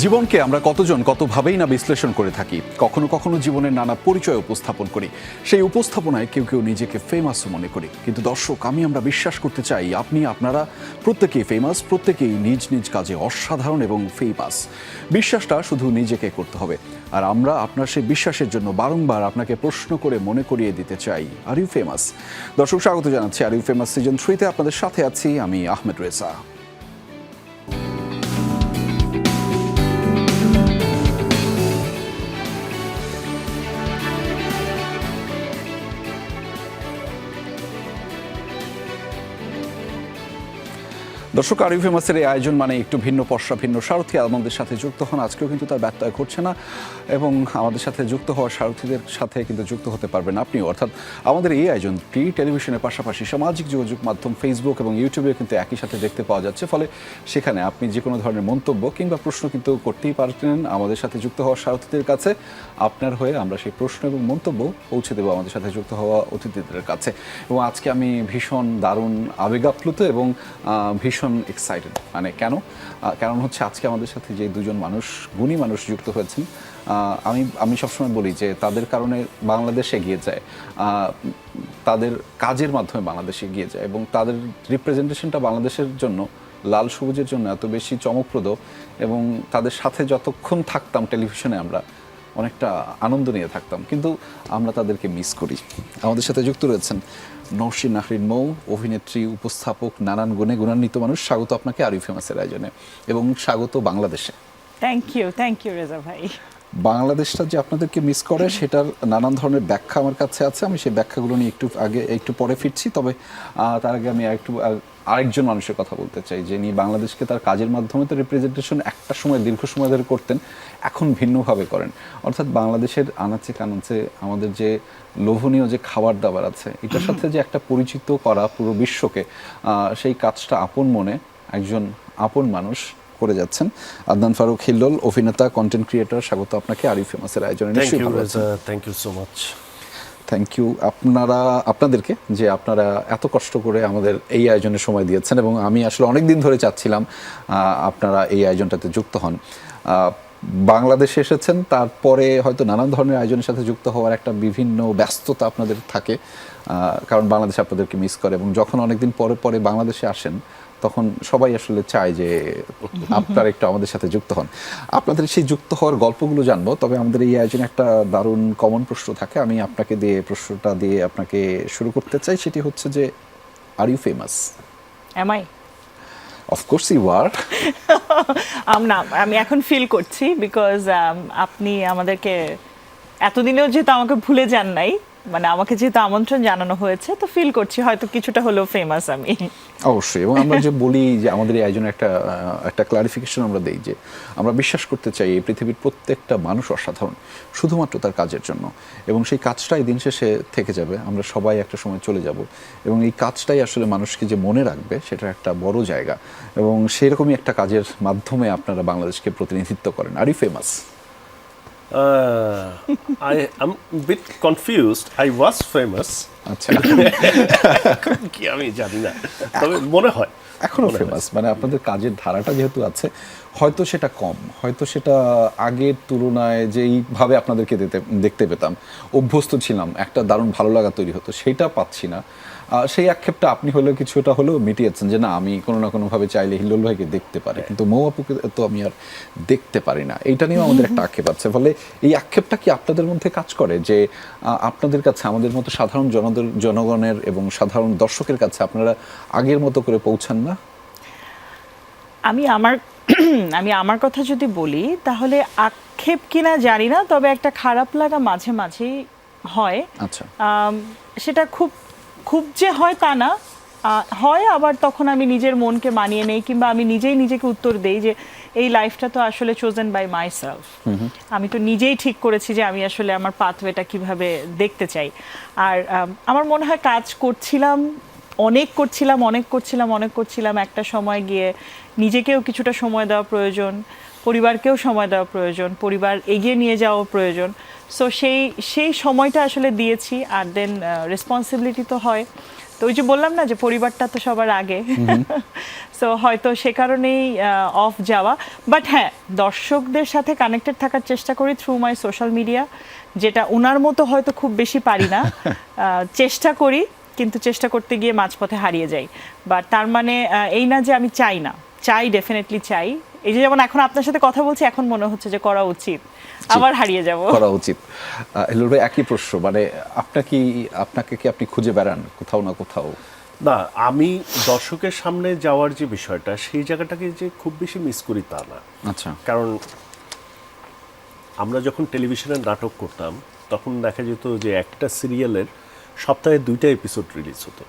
জীবনকে আমরা কতজন কতভাবেই না বিশ্লেষণ করে থাকি, কখনো কখনো জীবনের নানা পরিচয় উপস্থাপন করি। সেই উপস্থাপনায় কেউ কেউ নিজেকে ফেমাস মনে করি, কিন্তু দর্শক আমরা বিশ্বাস করতে চাই আপনারা প্রত্যেকেই ফেমাস, প্রত্যেকেই নিজ নিজ কাজে অসাধারণ এবং ফেমাস। বিশ্বাসটা শুধু নিজেকে করতে হবে, আর আমরা আপনার সেই বিশ্বাসের জন্য বারংবার আপনাকে প্রশ্ন করে মনে করিয়ে দিতে চাই, আর ইউ ফেমাস? দর্শক, স্বাগত জানাচ্ছি আর ইউ ফেমাস সিজন 3-তে। আপনাদের সাথে আছি আমি আহমেদ রেজা। দর্শক, আর ইউ ফেমাসের এই আয়োজন মানে একটু ভিন্ন পশরা, ভিন্ন সারথি আমাদের সাথে যুক্ত হন। আজকেও কিন্তু তার ব্যত্যয় ঘটছে না, এবং আমাদের সাথে যুক্ত হওয়া সারথীদের সাথে কিন্তু যুক্ত হতে পারবেন আপনিও। অর্থাৎ আমাদের এই আয়োজনটি টেলিভিশনের পাশাপাশি সামাজিক যোগাযোগ মাধ্যম ফেসবুক এবং ইউটিউবে কিন্তু একই সাথে দেখতে পাওয়া যাচ্ছে। ফলে সেখানে আপনি যে কোনো ধরনের মন্তব্য কিংবা প্রশ্ন কিন্তু করতেই পারতেন আমাদের সাথে যুক্ত হওয়া সারথীদের কাছে। আপনার হয়ে আমরা সেই প্রশ্ন এবং মন্তব্য পৌঁছে দেবো আমাদের সাথে যুক্ত হওয়া অতিথিদের কাছে। এবং আজকে আমি ভীষণ দারুণ আবেগাপ্লুত এবং ভীষণ এক্সাইটেড। মানে কারণ হচ্ছে আজকে আমাদের সাথে যে দুজন মানুষ, গুণী মানুষ যুক্ত হয়েছেন, আমি সবসময় বলি যে তাদের কারণে বাংলাদেশ এগিয়ে যায়, তাদের কাজের মাধ্যমে বাংলাদেশ এগিয়ে যায়, এবং তাদের রিপ্রেজেন্টেশনটা বাংলাদেশের জন্য, লাল সবুজের জন্য এত বেশি চমকপ্রদ, এবং তাদের সাথে যতক্ষণ থাকতাম টেলিভিশনে আমরা অনেকটা আনন্দ নিয়ে থাকতাম, কিন্তু আমরা তাদেরকে মিস করি। আমাদের সাথে যুক্ত রয়েছেন নওশীন নাহরিন মৌ, অভিনেত্রী, উপস্থাপক, নানান গুণে গুণান্বিত মানুষ। স্বাগত আপনাকে আর ইউ ফেমাসের আয়োজনে, এবং স্বাগত বাংলাদেশে। থ্যাংক ইউ রেজা ভাই। বাংলাদেশটা যে আপনাদেরকে মিস করে সেটার নানান ধরনের ব্যাখ্যা আমার কাছে আছে। আমি সেই ব্যাখ্যাগুলো নিয়ে একটু পরে ফিরছি। তবে তার আগে আমি আরেকজন মানুষের কথা বলতে চাই, যিনি বাংলাদেশকে তার কাজের মাধ্যমে তো রিপ্রেজেন্টেশন একটা সময়, দীর্ঘ সময় ধরে করতেন, এখন ভিন্নভাবে করেন। অর্থাৎ বাংলাদেশের আনাচে কানাচে আমাদের যে লোভনীয় যে খাবার দাবার আছে, এটার সাথে যে একটা পরিচিত করা পুরো বিশ্বকে, সেই কাজটা আপন মনে একজন আপন মানুষ করে যাচ্ছেন। আদনান ফারুক হিল্লোল, অভিনেতা, কন্টেন্ট ক্রিয়েটর, স্বাগত আপনাকে আর ইউ ফেমাসের আয়োজনে। Thank you so much. Thank you আপনাদেরকে যে আপনারা এত কষ্ট করে আমাদের এই আয়োজনে সময় দিয়েছেন, এবং আমি আসলে অনেক দিন ধরে চাচ্ছিলাম আপনারা এই আয়োজনটাতে যুক্ত হন। বাংলাদেশে এসেছেন, তারপরে হয়তো নানান ধরনের আয়োজনের সাথে যুক্ত হওয়ার একটা বিভিন্ন ব্যস্ততা আপনাদের থাকে, কারণ বাংলাদেশ আপনাদেরকে মিস করে, এবং যখন অনেকদিন পরে পরে বাংলাদেশে আসেন তখন সবাই আসলে চায় যে আপনারা একটু আমাদের সাথে যুক্ত হন। আপনাদের সেই যুক্ত হওয়ার গল্পগুলো জানবো, তবে আমাদের এই আয়োজনে একটা দারুণ কমন প্রশ্ন থাকে। আমি প্রশ্নটা দিয়ে আপনাকে শুরু করতে চাই। সেটি হচ্ছে যে, are you famous? Am I? Of course you are. আমি এখন ফিল করছি, বিকজ আপনি আমাদেরকে এতদিনেও যেহেতু আমাকে ভুলে যান নাই, মানে আমাকে যেহেতু আমন্ত্রণ জানানো হয়েছে, তো ফিল করছি হয়তো কিছুটা হলেও ফেমাস আমি। অবশ্যই। এবং আমরা যে বলি যে আমাদের এই আয়োজনে একটা ক্লারিফিকেশন আমরা দেই যে আমরা বিশ্বাস করতে চাই এই পৃথিবীর প্রত্যেকটা মানুষ অসাধারণ শুধুমাত্র তার কাজের জন্য, এবং সেই কাজটাই দিন শেষে থেকে যাবে। আমরা সবাই একটা সময় চলে যাব, এবং এই কাজটাই আসলে মানুষকে যে মনে রাখবে সেটা একটা বড় জায়গা, এবং সেরকমই একটা কাজের মাধ্যমে আপনারা বাংলাদেশকে প্রতিনিধিত্ব করেন। Are you famous? I am a bit confused. I was famous. আচ্ছা। কি আমি জানি না, তবে মনে হয় এখনো ফেমাস। মানে আপনাদের কাজের ধারাটা যেহেতু আছে, হয়তো সেটা কম, হয়তো সেটা আগের তুলনায় যেইভাবে আপনাদেরকে দেখতে পেতাম, অভ্যস্ত ছিলাম, একটা দারুণ ভালো লাগা তৈরি হতো, সেটা পাচ্ছি না। সেই আক্ষেপটা আপনি হলেও কিছুটা হলেও মিটিয়েছেন যে না, আমি কোনো না কোনোভাবে চাইলে হিল্লোল ভাইকে দেখতে পারি, কিন্তু মৌ আপুকে তো আমি আর দেখতে পারি না। এইটা নিয়েও আমাদের একটা আক্ষেপ আছে। ফলে এই আক্ষেপটা কি আপনাদের মধ্যে কাজ করে যে আপনাদের কাছে, আমাদের মতো সাধারণ জনগণের এবং সাধারণ দর্শকের কাছে আপনারা আগের মতো করে পৌঁছান না? আমি আমার কথা যদি বলি, তাহলে আক্ষেপ কিনা জানি না, তবে একটা খারাপ লাগা মাঝে মাঝেই হয়। আচ্ছা। সেটা খুব যে হয় তা না, হয়, আবার তখন আমি নিজের মনকে মানিয়ে নেই, কিংবা আমি নিজেই নিজেকে উত্তর দেই যে এই লাইফটা তো আসলে চোজেন বাই মাই সেলফ। আমি তো নিজেই ঠিক করেছি যে আমি আসলে আমার পাথওয়েটা কিভাবে দেখতে চাই। আর আমার মনে হয় কাজ অনেক করছিলাম, একটা সময় গিয়ে নিজেকেও কিছুটা সময় দেওয়া প্রয়োজন, পরিবারকেও সময় দেওয়া প্রয়োজন, পরিবার এগিয়ে নিয়ে যাওয়া প্রয়োজন। সো সেই সময়টা আসলে দিয়েছি। আর দেন রেসপন্সিবিলিটি তো হয়, তো ওই যে বললাম না যে পরিবারটা তো সবার আগে, সো হয়তো সে কারণেই অফ যাওয়া। বাট হ্যাঁ, দর্শকদের সাথে কানেক্টেড থাকার চেষ্টা করি থ্রু মাই সোশ্যাল মিডিয়া, যেটা ওনার মতো হয়তো খুব বেশি পারি না। চেষ্টা করি, কিন্তু চেষ্টা করতে গিয়ে মাঝপথে হারিয়ে যাই। বাট তার মানে এই না যে আমি চাই না, চাই, ডেফিনেটলি চাই। এই যে যেমন এখন আপনার সাথে কথা বলছি, এখন মনে হচ্ছে যে করা উচিত, আবার হারিয়ে যাব। করা উচিত। হেলুল ভাই, একই প্রশ্ন, মানে আপনাকে কি আপনি খুঁজে বেড়ান কোথাও না কোথাও? না, আমি দর্শকের সামনে যাওয়ার যে বিষয়টা, সেই জায়গাটাকে যে খুব বেশি মিস করি তা না। আচ্ছা। কারণ আমরা যখন টেলিভিশনে নাটক করতাম, তখন দেখা যেত যে একটা সিরিয়ালের সপ্তাহে 2টা এপিসোড রিলিজ হতো।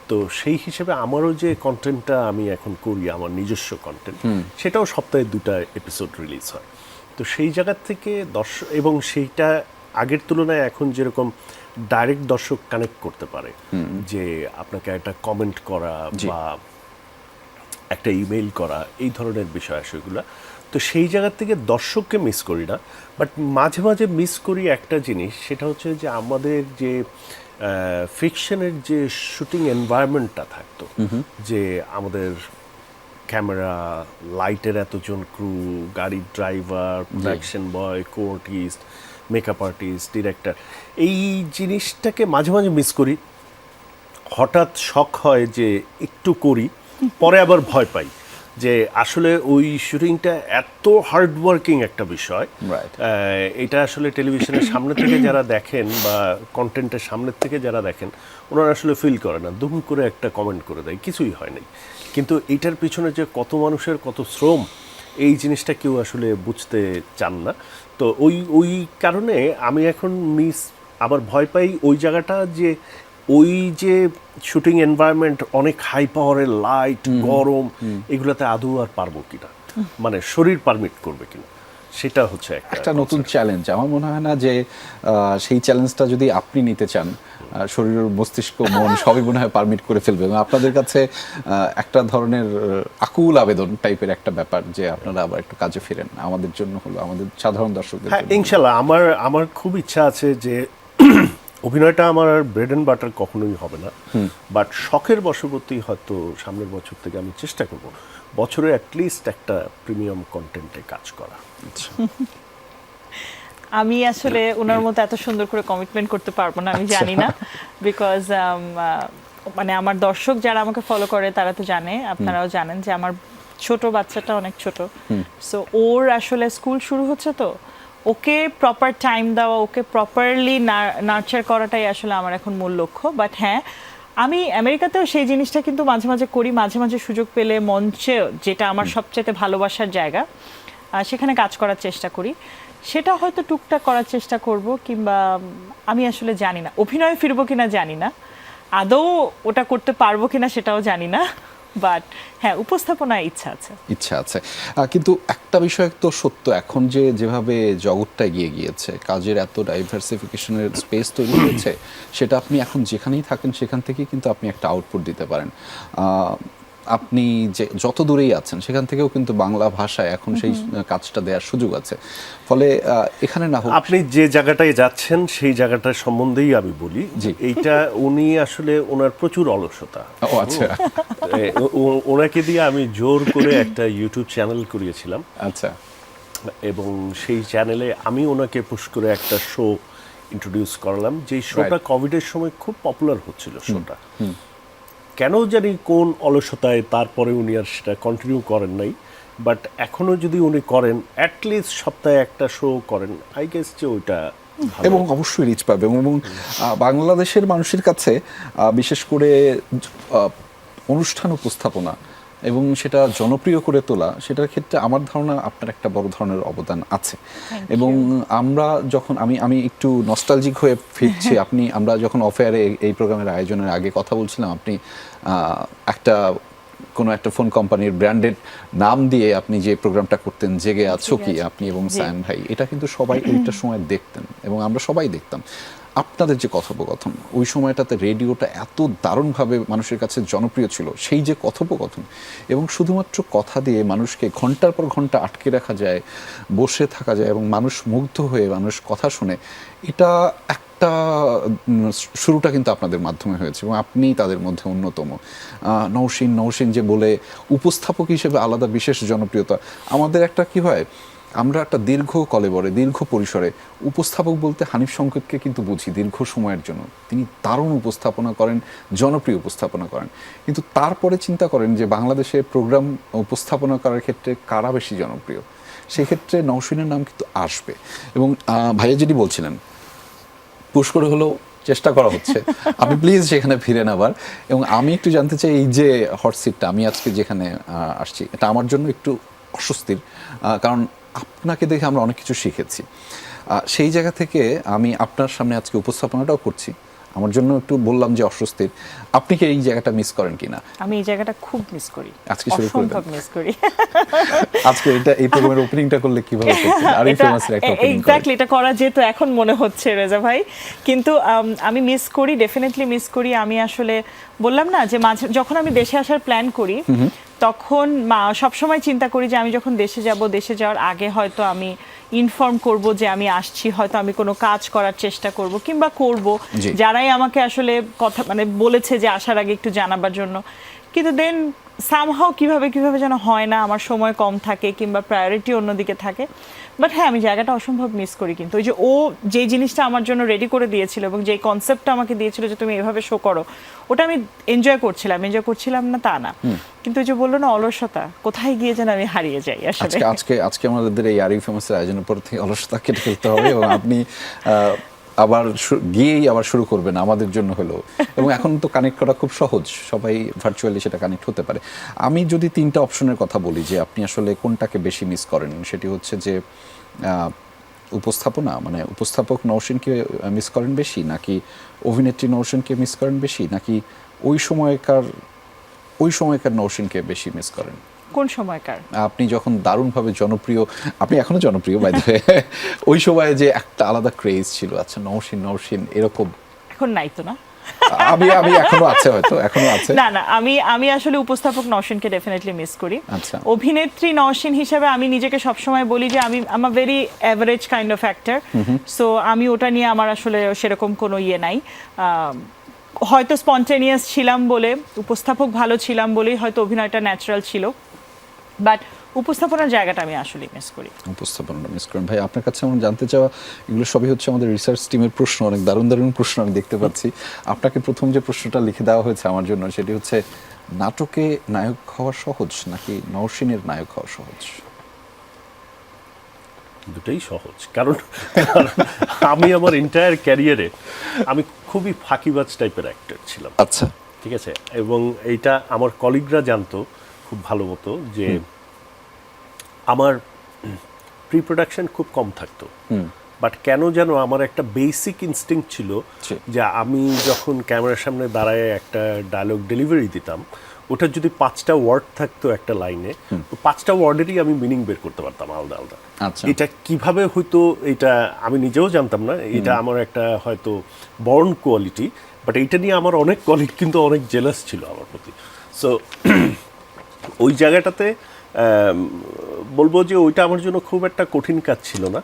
তো সেই হিসেবে আমারও যে কন্টেন্টটা আমি এখন করি, আমার নিজস্ব কন্টেন্ট, সেটাও সপ্তাহে 2টা এপিসোড রিলিজ হয়। তো সেই জায়গার থেকে দর্শক, এবং সেইটা আগের তুলনায় এখন যেরকম ডাইরেক্ট দর্শক কানেক্ট করতে পারে, যে আপনাকে একটা কমেন্ট করা বা একটা ইমেইল করা, এই ধরনের বিষয় সেগুলো, তো সেই জায়গার থেকে দর্শককে মিস করি না। বাট মাঝে মাঝে মিস করি একটা জিনিস, সেটা হচ্ছে যে আমাদের যে ফিকশনের যে শুটিং এনভায়রনমেন্টটা থাকতো, যে আমাদের ক্যামেরা, লাইটের এতজন ক্রু, গাড়ির ড্রাইভার, প্রোডাকশন বয়, কোআর্টিস্ট, মেকআপ আর্টিস্ট, ডিরেক্টর, এই জিনিসটাকে মাঝে মাঝে মিস করি। হঠাৎ শখ হয় যে একটু করি, পরে আবার ভয় পাই যে আসলে ওই শুটিংটা এত হার্ডওয়ার্কিং একটা বিষয়। এটা আসলে টেলিভিশনের সামনে থেকে যারা দেখেন বা কন্টেন্টের সামনের থেকে যারা দেখেন, ওনারা আসলে ফিল করে না, দুম করে একটা কমেন্ট করে দেয়, কিছুই হয় নাই। কিন্তু এটার পিছনে যে কত মানুষের কত শ্রম, এই জিনিসটা কেউ আসলে বুঝতে চান না। তো ওই কারণে আমি এখন আবার ভয় পাই ওই জায়গাটা, যে ওই যে শুটিং এনভায়রনমেন্ট, অনেক হাই পাওয়ারের লাইট, গরম, এগুলাতে আদৌ আর পারবো কিনা, মানে শরীর পারমিট করবে কিনা, সেটা হচ্ছে একটা নতুন চ্যালেঞ্জ। আমার মনে হয় না যে সেই চ্যালেঞ্জটা যদি আপনি নিতে চান, শরীর, মস্তিষ্ক, মন সবই মনে হয় পারমিট করে ফেলবে। এবং আপনাদের কাছে একটা ধরনের আকুল আবেদন টাইপের একটা ব্যাপার যে আপনারা আবার একটু কাজে ফিরেন, আমাদের জন্য হলো, আমাদের সাধারণ দর্শকদের হ্যাঁ, জন্য। ইনশাল্লাহ। আমার খুব ইচ্ছা আছে যে অভিনয়টা আমার ব্রেড অ্যান্ড বাটার কখনোই হবে না, বাট শখের বশবর্তী হয়তো সামনের বছর থেকে আমি চেষ্টা করব বছরে অ্যাটলিস্ট একটা প্রিমিয়াম কন্টেন্টে কাজ করা। আমি আসলে ওনার মতো এত সুন্দর করে কমিটমেন্ট করতে পারবো না, আমি জানি না। বিকজ মানে আমার দর্শক যারা আমাকে ফলো করে তারা তো জানে, আপনারাও জানেন যে আমার ছোট বাচ্চাটা অনেক ছোট। সো ওর আসলে স্কুল শুরু হচ্ছে, তো ওকে প্রপার টাইম দেওয়া, ওকে প্রপারলি নার্চার করাটাই আসলে আমার এখন মূল লক্ষ্য। বাট হ্যাঁ, আমি আমেরিকাতেও সেই জিনিসটা কিন্তু মাঝে মাঝে করি, মাঝে মাঝে সুযোগ পেলে মঞ্চে, যেটা আমার সবচেয়ে ভালোবাসার জায়গা, সেখানে কাজ করার চেষ্টা করি। সেটা হয়তো টুকটাক করার চেষ্টা করব, কিংবা আমি আসলে জানি না অভিনয়ে ফিরবো কিনা, জানি না আদৌ ওটা করতে পারবো কিনা, সেটাও জানি না। বাট হ্যাঁ, উপস্থাপনায় ইচ্ছা আছে। কিন্তু একটা বিষয় তো সত্য, এখন যেভাবে জগৎটা এগিয়ে গিয়েছে, কাজের এত ডাইভার্সিফিকেশনের স্পেস তৈরি হয়েছে, সেটা আপনি এখন যেখানেই থাকেন সেখান থেকেই কিন্তু আপনি একটা আউটপুট দিতে পারেন। আপনি যে যত দূরেই আছেন সেখান থেকেও কিন্তু বাংলা ভাষায় এখন সেই কাজটা দেওয়ার সুযোগ আছে। ফলে এখানে না হোক, আপনি যে জায়গাটায় যাচ্ছেন সেই জায়গাটার সম্বন্ধেই আমি বলি, এইটা উনি আসলে ওনার প্রচুর অলসতা। ও আচ্ছা। ওনাকে দিয়ে আমি জোর করে একটা ইউটিউব চ্যানেল করিয়েছিলাম। আচ্ছা। এবং সেই চ্যানেলে আমি ওনাকে পুশ করে একটা শো ইন্ট্রোডিউস করলাম, যেই শোটা কোভিডের সময় খুব পপুলার হচ্ছিল। শোটা কেন জানি কোন অলসতায় তারপরে উনি আর সেটা কন্টিনিউ করেন নাই, বাট এখনো যদি উনি করেন, অ্যাটলিস্ট সপ্তাহে একটা শো করেন, আই গেস যে ওইটা এবং অবশ্যই রিচ পাবে। এবং বাংলাদেশের মানুষের কাছে বিশেষ করে অনুষ্ঠান উপস্থাপনা এবং সেটা জনপ্রিয় করে তোলা, সেটার ক্ষেত্রে আমার ধারণা আপনার একটা বড় ধরনের অবদান আছে। এবং আমরা যখন আমি একটু নস্টালজিক হয়ে ফিরছি, আমরা যখন অফেয়ারে এই প্রোগ্রামের আয়োজনের আগে কথা বলছিলাম, আপনি কোনো একটা ফোন কোম্পানির ব্র্যান্ডেড নাম দিয়ে আপনি যে প্রোগ্রামটা করতেন, জেগে আছো কি, আপনি এবং সায়েম ভাই, এটা কিন্তু সবাই ওইটার সময় দেখতেন এবং আমরা সবাই দেখতাম। আপনাদের যে কথোপকথন ওই সময়টাতে রেডিওটা এত দারুণভাবে মানুষের কাছে জনপ্রিয় ছিল, সেই যে কথোপকথন এবং শুধুমাত্র কথা দিয়ে মানুষকে ঘন্টার পর ঘন্টা আটকে রাখা যায়, বসে থাকা যায় এবং মানুষ মুগ্ধ হয়ে মানুষ কথা শুনে, এটা একটা শুরুটা কিন্তু আপনাদের মাধ্যমে হয়েছে এবং আপনি তাদের মধ্যে অন্যতম। নওশীন যে বলে উপস্থাপক হিসেবে আলাদা বিশেষ জনপ্রিয়তা। আমাদের একটা কি হয়, আমরা একটা দীর্ঘ কলেবরে দীর্ঘ পরিসরে উপস্থাপক বলতে হানিফ সংকেতকে কিন্তু বুঝি দীর্ঘ সময়ের জন্য, তিনি দারুণ উপস্থাপনা করেন, জনপ্রিয় উপস্থাপনা করেন, কিন্তু তারপরে চিন্তা করেন যে বাংলাদেশে প্রোগ্রাম উপস্থাপনা করার ক্ষেত্রে কারা বেশি জনপ্রিয়, সেক্ষেত্রে নওশীনের নাম কিন্তু আসবে। এবং ভাইয়া যেটি বলছিলেন পুশ করে হলেও চেষ্টা করা হচ্ছে, আপনি প্লিজ সেখানে ফিরেন আবার। এবং আমি একটু জানতে চাই, এই যে হট সিটটা আমি আজকে যেখানে আসছি, এটা আমার জন্য একটু অস্বস্তির, কারণ আপনাকে দেখে আমরা অনেক কিছু শিখেছি। সেই জায়গা থেকে আমি আপনার সামনে আজকে উপস্থাপনাটাও করছি, আমার জন্য একটু বললাম যে অস্বস্তির। আপনি কি এই জায়গাটা মিস করেন কিনা? আমি এই জায়গাটা খুব মিস করি, আজকে শুরু করে দেন। অসম্ভব মিস করি। আজকে এই প্রোগ্রামের ওপেনিংটা করলে কিভাবে করতেন? আরিফ ফেমাসের একটা ওপেনিং করে। এক্স্যাক্টলি, এটা করা যেত এখন মনে হচ্ছে রেজা ভাই, কিন্তু আমি মিস করি, ডেফিনেটলি মিস করি। আমি আসলে বললাম না যে মাঝে যখন আমি দেশে আসার প্ল্যান করি তখন সবসময় চিন্তা করি যে আমি যখন দেশে যাব, দেশে যাওয়ার আগে হয়তো আমি ইনফর্ম করব যে আমি আসছি, হয়তো আমি কোনো কাজ করার চেষ্টা করব কিংবা করব, যারাই আমাকে আসলে কথা মানে বলেছে যে আসার আগে একটু জানাবার জন্য। কিন্তু দেন সামহাও কিভাবে যেন হয় না, আমার সময় কম থাকে কিংবা প্রায়োরিটি অন্যদিকে থাকে। বাট হ্যাঁ, আমি জায়গাটা অসম্ভব মিস করি। কিন্তু ওই যে ও যে জিনিসটা আমার জন্য রেডি করে দিয়েছিল এবং যে কনসেপ্টটা আমাকে দিয়েছিল যে তুমি এভাবে শো করো, ওটা আমি এনজয় করছিলাম না তা না, কিন্তু ওই যে বললো না অলসতা, কোথায় গিয়ে যেন আমি হারিয়ে যাই আসলে। আজকে আমাদের এই আরিফ ফেমাসের আয়োজনের পর থেকে অলসতা কেটে ফেলতে হবে এবং আপনি আবার গিয়েই আবার শুরু করবেন আমাদের জন্য হলো। এবং এখন তো কানেক্ট করা খুব সহজ, সবাই ভার্চুয়ালি সেটা কানেক্ট হতে পারে। আমি যদি তিনটা অপশনের কথা বলি যে আপনি আসলে কোনটাকে বেশি মিস করেন, সেটি হচ্ছে যে উপস্থাপনা, মানে উপস্থাপক নওশীনকে মিস করেন বেশি, নাকি অভিনেত্রী নওশীনকে মিস করেন বেশি, নাকি ওই সময়কার নওশীনকে বেশি মিস করেন? কোন সময়কার? আপনি যখন দারুণভাবে জনপ্রিয়, আপনি এখনো জনপ্রিয় বাই দ্য ওয়ে, ওই সময়ে যে একটা আলাদা ক্রেজ ছিল, আচ্ছা নওশীন এরকম এখন নাই তো না? আমি এখনো আছে, হয়তো এখনো আছে। না আমি আসলে উপস্থাপক নওশীনকে ডেফিনেটলি মিস করি। আচ্ছা, অভিনেত্রী নওশীন হিসেবে আমি নিজেকে সবসময় বলি যে আমি very average kind of actor, so আমি ওটা নিয়ে আমার আসলে সেরকম কোনো ইয়ে নাই। হয়তো স্পন্টেনিয়াস ছিলাম বলে, উপস্থাপক ভালো ছিলাম বলেই হয়তো অভিনয়টা ন্যাচারাল ছিল, বাট উপস্থাপনার জায়গাটা আমি আসলে মিস করি। উপস্থাপনাটা মিস করেন। ভাই আপনার কাছে আমার জানতে চাওয়া, এগুলো সবই হচ্ছে আমাদের রিসার্চ টিমের প্রশ্ন, অনেক দারুণ প্রশ্ন আমি দেখতে পাচ্ছি। আপনাকে প্রথম যে প্রশ্নটা লিখে দেওয়া হয়েছে আমার জন্য, সেটি হচ্ছে নাটকে নায়ক হওয়া সহজ নাকি নওশীনের নায়ক হওয়া সহজ? দুটোই সহজ, কারণ আমি আমার এন্টায়ার ক্যারিয়ারে আমি খুবই ফাঁকিবাজ টাইপের অ্যাক্টর ছিলাম। আচ্ছা, ঠিক আছে, এবং এইটা আমার কলিগরা জানতো খুব ভালো মতো যে আমার প্রি প্রোডাকশন খুব কম থাকতো, বাট কেন যেন আমার একটা বেসিক ইনস্টিংক্ট ছিল যে আমি যখন ক্যামেরার সামনে দাঁড়ায় একটা ডায়লগ ডেলিভারি দিতাম, ওটা যদি 5টা ওয়ার্ড থাকতো একটা লাইনে, 5টা ওয়ার্ডেরই আমি মিনিং বের করতে পারতাম আলাদা আলাদা। এটা কিভাবে হয়তো এটা আমি নিজেও জানতাম না, এটা আমার একটা হয়তো বর্ন কোয়ালিটি, বাট এইটা নিয়ে আমার অনেক কলিগ কিন্তু অনেক জেলাস ছিল আমার প্রতি। সো ওই জায়গাটাতে বলবো যে ওইটা আমার জন্য খুব একটা কঠিন কাজ ছিল না।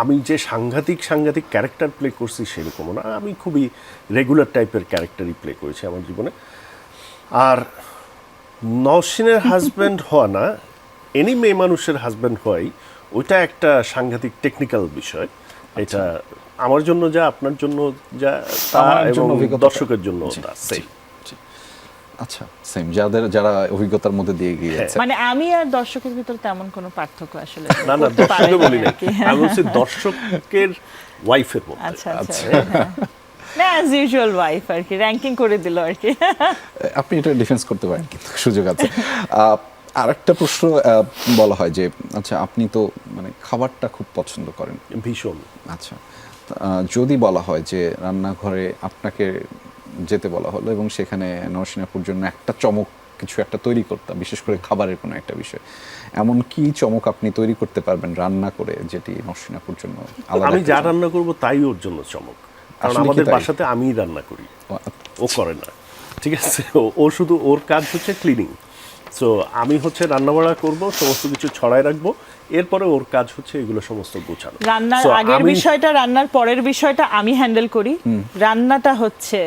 আমি যে সাংঘাতিক ক্যারেক্টার প্লে করছি সেরকমও না, আমি খুবই রেগুলার টাইপের ক্যারেক্টারই প্লে করেছি আমার জীবনে। আর নওশীনের হাজব্যান্ড হওয়া না, এনি মেয়ে মানুষের হাজব্যান্ড হওয়াই ওইটা একটা সাংঘাতিক টেকনিক্যাল বিষয়। এটা আমার জন্য যা, আপনার জন্য যা তা, এবং দর্শকের জন্য তা সেম। আচ্ছা, সেম, যারা অভিজ্ঞতার মধ্যে দিয়ে গিয়েছে। মানে আমি আর দর্শকের ভিতর তেমন কোনো পার্থক্য আসলে না দর্শকে বলি না, আমি বলছি দর্শকের ওয়াইফের মধ্যে। আচ্ছা, না অ্যাজ ইউজুয়াল ওয়াইফ আর কি, র্যাঙ্কিং করে দিল আর কি। আপনি এটা ডিফেন্স করতে পারেন, কিন্তু সুযোগ আছে। আর একটা প্রশ্ন বলা হয় যে, আচ্ছা আপনি তো মানে খাবারটা খুব পছন্দ করেন ভীষণ। আচ্ছা, যদি বলা হয় যে রান্নাঘরে আপনাকে যেতে বলা হলো এবং সেখানে নওশীন আপুর জন্য একটা চমক কিছু একটা তৈরি করতাম, বিশেষ করে খাবারের কোনো একটা বিষয়, এমন কি চমক আপনি তৈরি করতে পারবেন রান্না করে যেটি নসরিন আপুর জন্য আলাদা? আমি যা রান্না করব তাই ওর জন্য চমক, কারণ আসলে কি আমাদের তাই? বাসাতে আমিই রান্না করি, ও করে না, ঠিক আছে? ও শুধু ওর কাজ হচ্ছে ক্লিনিং, সো আমি হচ্ছে রান্নাবাড়া করব, সমস্ত কিছু ছড়ায় রাখবো, এরপরে ওর কাজ হচ্ছে এগুলো সমস্ত গোছানো। রান্নার So, আগের আমি- বিষয়টা, রান্নার পরের বিষয়টা আমি হ্যান্ডেল করি, রান্নাটা হচ্ছে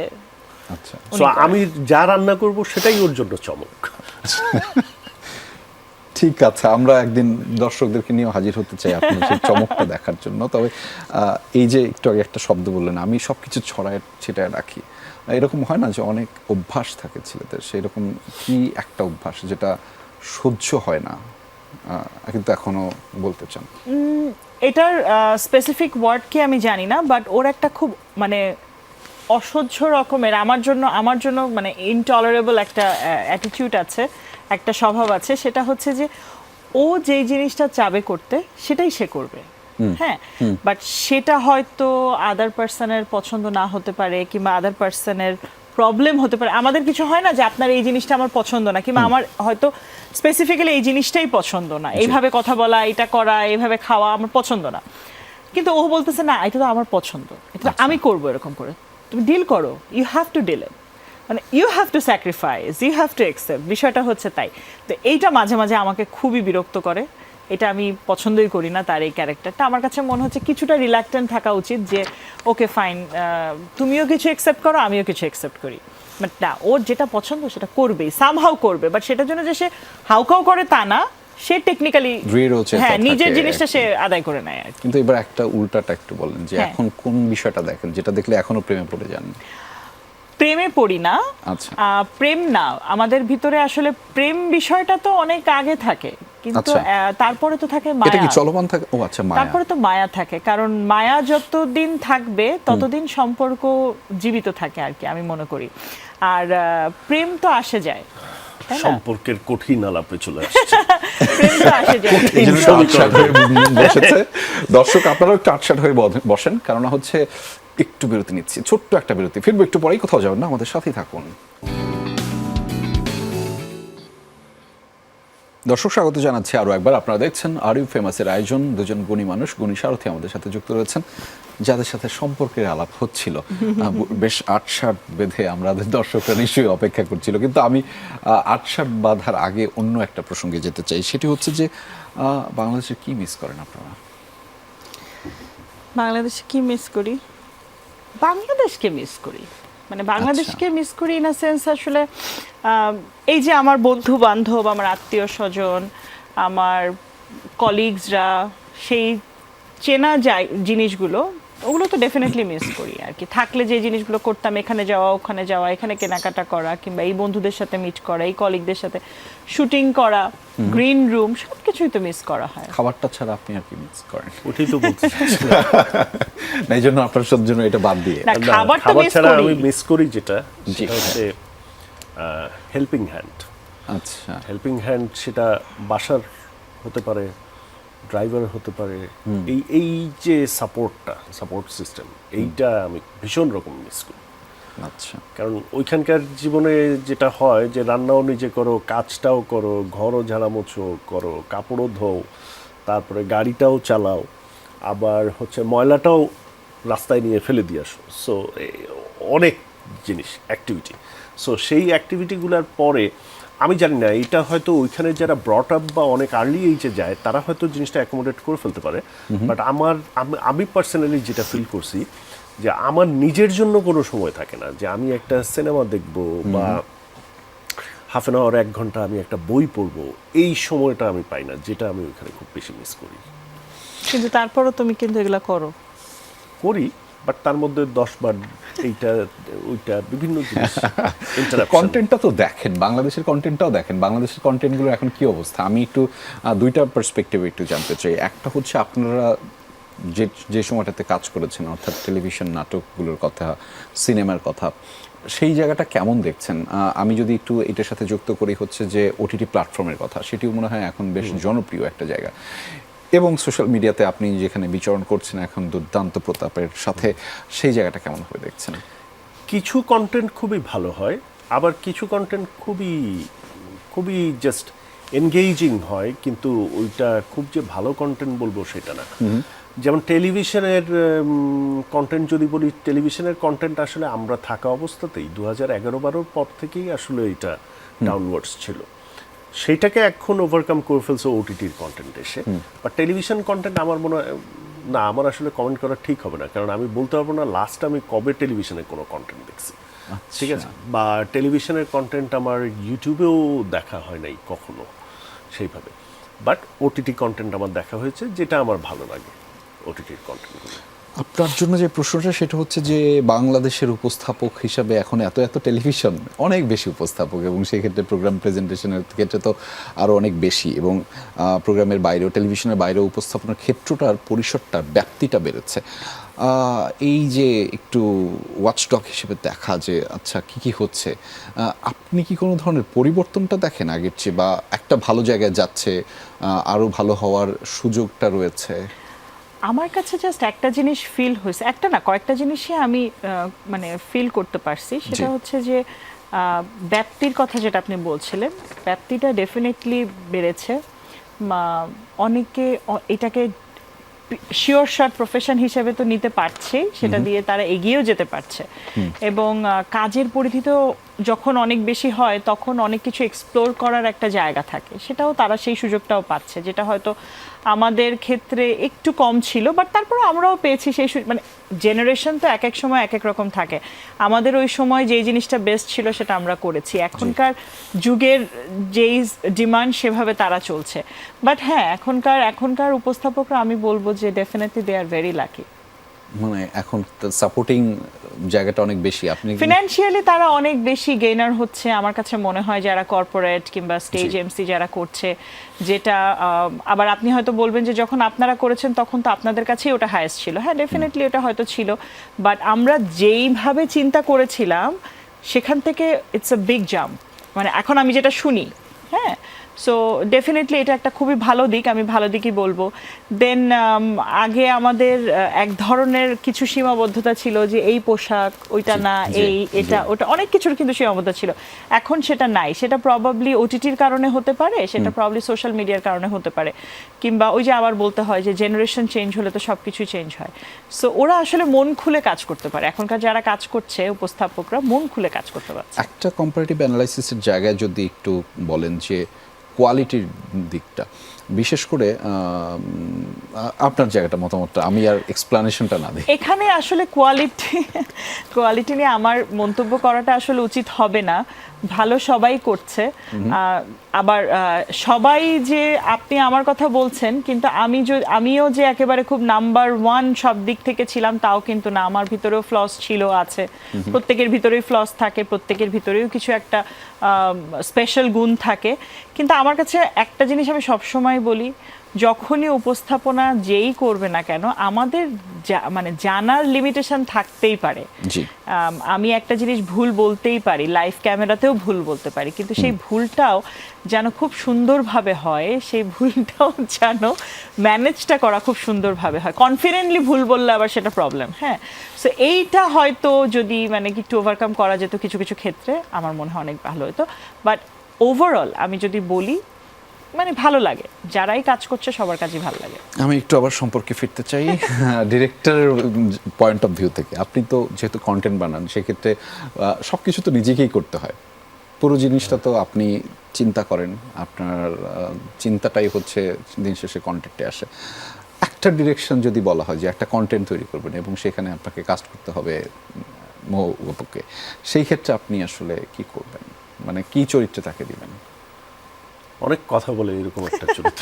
আচ্ছা, So, আমি যা রান্না করব সেটাই ওর জন্য চমক। ঠিক আছে, আমরা একদিন দর্শকদেরকে নিয়ে হাজির হতে চাই আপনার সেই চমকটা দেখার জন্য। তবে এই যে একটু আগে একটা শব্দ বললেন, আমি সবকিছু ছড়ায় ছিটায় রাখি, এরকম হয় না যে অনেক অভ্যাস থাকে ছেলেদের, সেই রকম কি একটা অভ্যাস যেটা সহ্য হয় না কিন্তু এখনো বলতে চান? এটার স্পেসিফিক ওয়ার্ড কি আমি জানি না, বাট ওর একটা খুব মানে অসহ্য রকমের আমার জন্য মানে ইনটলারেবল একটা অ্যাটিটিউড আছে, একটা স্বভাব আছে, সেটা হচ্ছে যে ও যেই জিনিসটা চাবে করতে সেটাই সে করবে। হ্যাঁ, বাট সেটা হয়তো আদার পার্সনের পছন্দ না হতে পারে, কিংবা আদার পার্সনের প্রবলেম হতে পারে। আমাদের কিছু হয় না যে আপনার এই জিনিসটা আমার পছন্দ না, কিংবা আমার হয়তো স্পেসিফিক্যালি এই জিনিসটাই পছন্দ না, এইভাবে কথা বলা, এটা করা, এইভাবে খাওয়া আমার পছন্দ না, কিন্তু ও বলতেছে না এটা তো আমার পছন্দ, এটা তো আমি করবো এরকম করে। তুমি ডিল করো, you have to deal it, মানে you have to sacrifice, you have to accept, বিষয়টা হচ্ছে তাই। তো এইটা মাঝে মাঝে আমাকে খুবই বিরক্ত করে, এটা আমি পছন্দই করি না তার এই ক্যারেক্টারটা। আমার কাছে মনে হচ্ছে কিছুটা রিল্যাক্টেন্ট থাকা উচিত, যে ওকে ফাইন, তুমিও কিছু অ্যাকসেপ্ট করো, আমিও কিছু অ্যাকসেপ্ট করি, বাট না, ওর যেটা পছন্দ সেটা করবেই, সামহাউ করবে, বাট সেটার জন্য যে সে হাউকাউ করে তা না, সে টেকনিক্যালি দৃঢ়চেতা হ্যাঁ নিজের থাকে। জিনিসটা সে আদায় করে নেয় আর কি। কিন্তু এবার একটা উল্টাটা একটু বলেন যে হ্যাঁ। এখন কোন বিষয়টা দেখেন যেটা দেখলে এখনো প্রেমে পড়ে যান? প্রেমে পড়ি না, আচ্ছা। প্রেম না, আমাদের ভিতরে আসলে প্রেম বিষয়টা তো অনেক আগে থাকে, কিন্তু আচ্ছা। তারপরে তো থাকে এটা কি মায়া, চলমান থাকে? ও আচ্ছা, মায়া। তারপরে তো মায়া থাকে, কারণ মায়া যতদিন থাকবে ততদিন সম্পর্ক জীবিত থাকে আর কি, আমি মনে করি। আর প্রেম তো আসে যায়, তাই না? সম্পর্কের কঠিন আলাপে চলে আসছে। প্রেম তো আসে যায়। এই জন্য একটু আটসাট হয়ে বসেছে। দর্শক আপনারাও একটু আটসাট হয়ে বসেন, কারণ হচ্ছে একটু বিরতি নিচ্ছি, ছোট্ট একটা বিরতি, ফিরবো একটু পরেই, কোথাও যাবেন না, আমাদের সাথেই থাকুন। দর্শক স্বাগত জানাচ্ছি আরও একবার, আপনারা দেখছেন আর ইউ ফেমাসের আয়োজন। দুজন গুণী মানুষ, গুণী সারথী আমাদের সাথে যুক্ত রয়েছেন, যাদের সাথে সম্পর্কের আলাপ হচ্ছিল। বেশ আটসাট বেঁধে আমাদের দর্শকরা নিশ্চয়ই অপেক্ষা করছিল, কিন্তু আমি আটসাট বাঁধার আগে অন্য একটা প্রসঙ্গে যেতে চাই, সেটি হচ্ছে যে বাংলাদেশে কি মিস করেন আপনারা? বাংলাদেশে কি মিস করি? বাংলাদেশকে মিস করি, মানে বাংলাদেশকে মিস করি ইন আ সেন্স, আসলে এই যে আমার বন্ধু বান্ধব, আমার আত্মীয় স্বজন, আমার কলিগসরা, সেই চেনা যায় জিনিসগুলো, ওগুলো তো ডেফিনেটলি মিস করি আর কি। থাকলে যে জিনিসগুলো করতাম, এখানে যাওয়া, ওখানে যাওয়া, এখানে কেনাকাটা করা, কিংবা এই বন্ধুদের সাথে মিট করা, এই কলিগদের সাথে শুটিং করা, গ্রিন রুম, সব কিছুই তো মিস করা হয়। খাবারটা ছাড়া আপনি আর কি মিস করেন? ওটাই তো বলতে না, এই জন্য আপনার সব জন্য এটা বাদ দিয়ে। না, খাবার তো খাবার মিস ছাড়া করি। আমি মিস করি যেটা, জি, সেটা হচ্ছে হেল্পিং হ্যান্ড। আচ্ছা, হেল্পিং হ্যান্ড সেটা বাসার হতে পারে, ড্রাইভার হতে পারে, এই যে সাপোর্ট সিস্টেম, এইটা আমি ভীষণ রকম মিস করি। আচ্ছা। কারণ ওইখানকার জীবনে যেটা হয় যে রান্নাও নিজে করো, কাজটাও করো, ঘরও ঝাড়া মোছো করো, কাপড়ও ধোও, তারপরে গাড়িটাও চালাও, আবার হচ্ছে ময়লাটাও রাস্তায় নিয়ে ফেলে দিয়ে আসো। সো অনেক জিনিস, অ্যাক্টিভিটি। সো সেই অ্যাক্টিভিটিগুলোর পরে আমি জানি না, এটা হয়তো ওইখানে যারা ব্রট আপ বা অনেক আর্লি এইজে যায় তারা হয়তো জিনিসটা অ্যাকোমোডেট করে ফেলতে পারে, বাট আমি পার্সোনালি যেটা ফিল করছি যে আমার নিজের জন্য কোনো সময় থাকে না, যে আমি একটা সিনেমা দেখব বা হাফ অ্যান আওয়ার, 1 ঘন্টা আমি একটা বই পড়বো, এই সময়টা আমি পাই না, যেটা আমি ওইখানে খুব বেশি মিস করি। কিন্তু তারপরও তুমি কিন্তু এগুলা করো। করি, বাট তার মধ্যে 10 বার এইটা ওইটা বিভিন্ন জিনিস interruption। কন্টেন্টটা তো দেখেন, বাংলাদেশের কন্টেন্টটাও দেখেন, বাংলাদেশের কন্টেন্টগুলো এখন কি অবস্থা? আমি একটু দুইটা পার্সপেক্টিভ একটু জানতে চাই। একটা হচ্ছে আপনারা যে সময়টাতে কাজ করেছেন, অর্থাৎ টেলিভিশন নাটকগুলোর কথা, সিনেমার কথা, সেই জায়গাটা কেমন দেখছেন? আমি যদি একটু এটার সাথে যুক্ত করি, হচ্ছে যে ওটিটি প্ল্যাটফর্মের কথা, সেটিও মনে হয় এখন বেশ জনপ্রিয় একটা জায়গা, এবং সোশ্যাল মিডিয়াতে আপনি যেখানে বিচরণ করছেন এখন দুর্দান্ত প্রতাপের সাথে, সেই জায়গাটা কেমন ভাবে দেখছেন? কিছু কন্টেন্ট খুবই ভালো হয়, আবার কিছু কন্টেন্ট খুবই খুবই জাস্ট এনগেজিং হয়, কিন্তু ওইটা খুব যে ভালো কন্টেন্ট বলবো সেটা না। যেমন টেলিভিশনের কন্টেন্ট যদি বলি, টেলিভিশনের কন্টেন্ট আসলে আমরা থাকা অবস্থাতেই 2011-12 পর থেকেই আসলে এটা ডাউনওয়ার্ডস ছিল, সেইটাকে এখন ওভারকাম করে ফেলছে ওটিটির কন্টেন্ট এসে। বা টেলিভিশন কন্টেন্ট আমার মনে হয় না, আমার আসলে কমেন্ট করা ঠিক হবে না, কারণ আমি বলতে পারবো না লাস্ট আমি কবে টেলিভিশনে কোনো কন্টেন্ট দেখছি, ঠিক আছে? বা টেলিভিশনের কন্টেন্ট আমার ইউটিউবেও দেখা হয় নাই কখনো সেইভাবে, বাট ওটিটি কন্টেন্ট আমার দেখা হয়েছে, যেটা আমার ভালো লাগে ওটিটির কন্টেন্টগুলো। আপনার জন্য যে প্রশ্নটা সেটা হচ্ছে যে বাংলাদেশের উপস্থাপক হিসাবে এখন এত এত টেলিভিশন, অনেক বেশি উপস্থাপক, এবং সেক্ষেত্রে প্রোগ্রাম প্রেজেন্টেশনের ক্ষেত্রে তো আরও অনেক বেশি, এবং প্রোগ্রামের বাইরেও, টেলিভিশনের বাইরেও উপস্থাপনার ক্ষেত্রটার পরিসরটা, ব্যাপ্তিটা বেড়েছে। এই যে একটু ওয়াচডগ হিসেবে দেখা যে আচ্ছা কী কী হচ্ছে, আপনি কি কোনো ধরনের পরিবর্তনটা দেখেন আগের চেয়ে, বা একটা ভালো জায়গায় যাচ্ছে, আরও ভালো হওয়ার সুযোগটা রয়েছে? আমার কাছে জাস্ট একটা জিনিস ফিল হয়েছে, একটা না কয়েকটা জিনিসই আমি মানে ফিল করতে পারছি, সেটা হচ্ছে যে ব্যাপ্তির কথা যেটা আপনি বলছিলেন, ব্যাপ্তিটা ডেফিনেটলি বেড়েছে। অনেকে এটাকে শিওর শর্ট প্রফেশন হিসেবে তো নিতে পারছে, সেটা দিয়ে তারা এগিয়েও যেতে পারছে, এবং কাজের পরিধিতেও যখন অনেক বেশি হয় তখন অনেক কিছু এক্সপ্লোর করার একটা জায়গা থাকে, সেটাও তারা সেই সুযোগটাও পাচ্ছে, যেটা হয়তো আমাদের ক্ষেত্রে একটু কম ছিল, বাট তারপরে আমরাও পেয়েছি সেই মানে জেনারেশন তো এক এক সময় এক এক রকম থাকে। আমাদের ওই সময় যেই জিনিসটা বেস্ট ছিল সেটা আমরা করেছি, এখনকার যুগের যেই ডিমান্ড সেভাবে তারা চলছে। বাট হ্যাঁ, এখনকার উপস্থাপকরা আমি বলবো যে definitely they are very lucky. মানে এখন সাপোর্টিং জায়গাটা অনেক বেশি, আপনি ফিনান্সিয়ালি তারা অনেক বেশি গেইনার হচ্ছে আমার কাছে মনে হয়, যারা কর্পোরেট কিংবা স্টেজ এমসি যারা করছে, যেটা আবার আপনি হয়তো বলবেন যে যখন আপনারা করেছেন তখন তো আপনাদের কাছেই ওটা হাইয়েস্ট ছিল। হ্যাঁ, ডেফিনেটলি ওটা হয়তো ছিল, বাট আমরা যেইভাবে চিন্তা করেছিলাম সেখান থেকে ইটস আ বিগ জাম্প। মানে এখন আমি যেটা শুনি, হ্যাঁ, সো ডেফিনেটলি এটা একটা খুবই ভালো দিক, আমি ভালো দিকই বলবো। দেন আগে আমাদের এক ধরনের কিছু সীমাবদ্ধতা ছিল, যে এই পোশাক, ওইটা না, এই এটা ওটা, অনেক কিছুর কিন্তু সীমাবদ্ধতা ছিল। এখন সেটা নাই, সেটা প্রবাবলি ওটিটির কারণে হতে পারে, সেটা প্রবাবলি সোশ্যাল মিডিয়ার কারণে হতে পারে, কিংবা ওই যে আবার বলতে হয় যে জেনারেশন চেঞ্জ হলে তো সব কিছুই চেঞ্জ হয়। সো ওরা আসলে মন খুলে কাজ করতে পারে, এখনকার যারা কাজ করছে উপস্থাপকরা মন খুলে কাজ করতে পারছে। একটা কম্পারেটিভ অ্যানালাইসিসের জায়গায় যদি একটু বলেন যে কোয়ালিটির দিকটা, বিশেষ করে আপনার জায়গাটা, মতামতটা, আমি আর এক্সপ্লানেশনটা না দিই। এখানে আসলে কোয়ালিটি নিয়ে আমার মন্তব্য করাটা আসলে উচিত হবে না, ভালো সবাই করছে। আবার সবাই যে আপনি আমার কথা বলছেন, কিন্তু আমিও যে একেবারে খুব নাম্বার ওয়ান সব দিক থেকে ছিলাম তাও কিন্তু না, আমার ভিতরেও ফ্লস ছিল, আছে, প্রত্যেকের ভিতরেই ফ্লস থাকে, প্রত্যেকের ভিতরেও কিছু একটা স্পেশাল গুণ থাকে। কিন্তু আমার কাছে একটা জিনিস আমি সবসময় বলি, যখনই উপস্থাপনা যেই করবে না কেন, আমাদের মানে জানার লিমিটেশন থাকতেই পারে। আমি একটা জিনিস ভুল বলতেই পারি, লাইভ ক্যামেরাতেও ভুল বলতে পারি, কিন্তু সেই ভুলটাও যেন খুব সুন্দরভাবে হয়, সেই ভুলটাও যেন ম্যানেজটা করা খুব সুন্দরভাবে হয়। কনফিডেন্টলি ভুল বললে আবার সেটা প্রবলেম। হ্যাঁ, সো এইটা হয়তো যদি মানে একটু ওভারকাম করা যেত কিছু কিছু ক্ষেত্রে, আমার মনে হয় অনেক ভালো হতো। বাট ওভারঅল আমি যদি বলি, মানে ভালো লাগে, যারাই কাজ করছে সবার কাজই ভালো লাগে। আমি একটু আবার সম্পর্কে ফিরতে চাই, ডিরেক্টরের পয়েন্ট অফ ভিউ থেকে। আপনি তো যেহেতু কন্টেন্ট বানান, সেক্ষেত্রে সব কিছু তো নিজেকেই করতে হয়, পুরো জিনিসটা তো আপনি চিন্তা করেন, আপনার চিন্তাটাই হচ্ছে দিন শেষে কন্টেন্টে আসে। একটা ডিরেকশন যদি বলা হয় যে একটা কন্টেন্ট তৈরি করবেন এবং সেখানে আপনাকে কাস্ট করতে হবে মৌগতকে, সেই ক্ষেত্রে আপনি আসলে কি করবেন, মানে কি চরিত্রে তাকে দিবেন? অনেক কথা বলে এরকম একটা চরিত্র।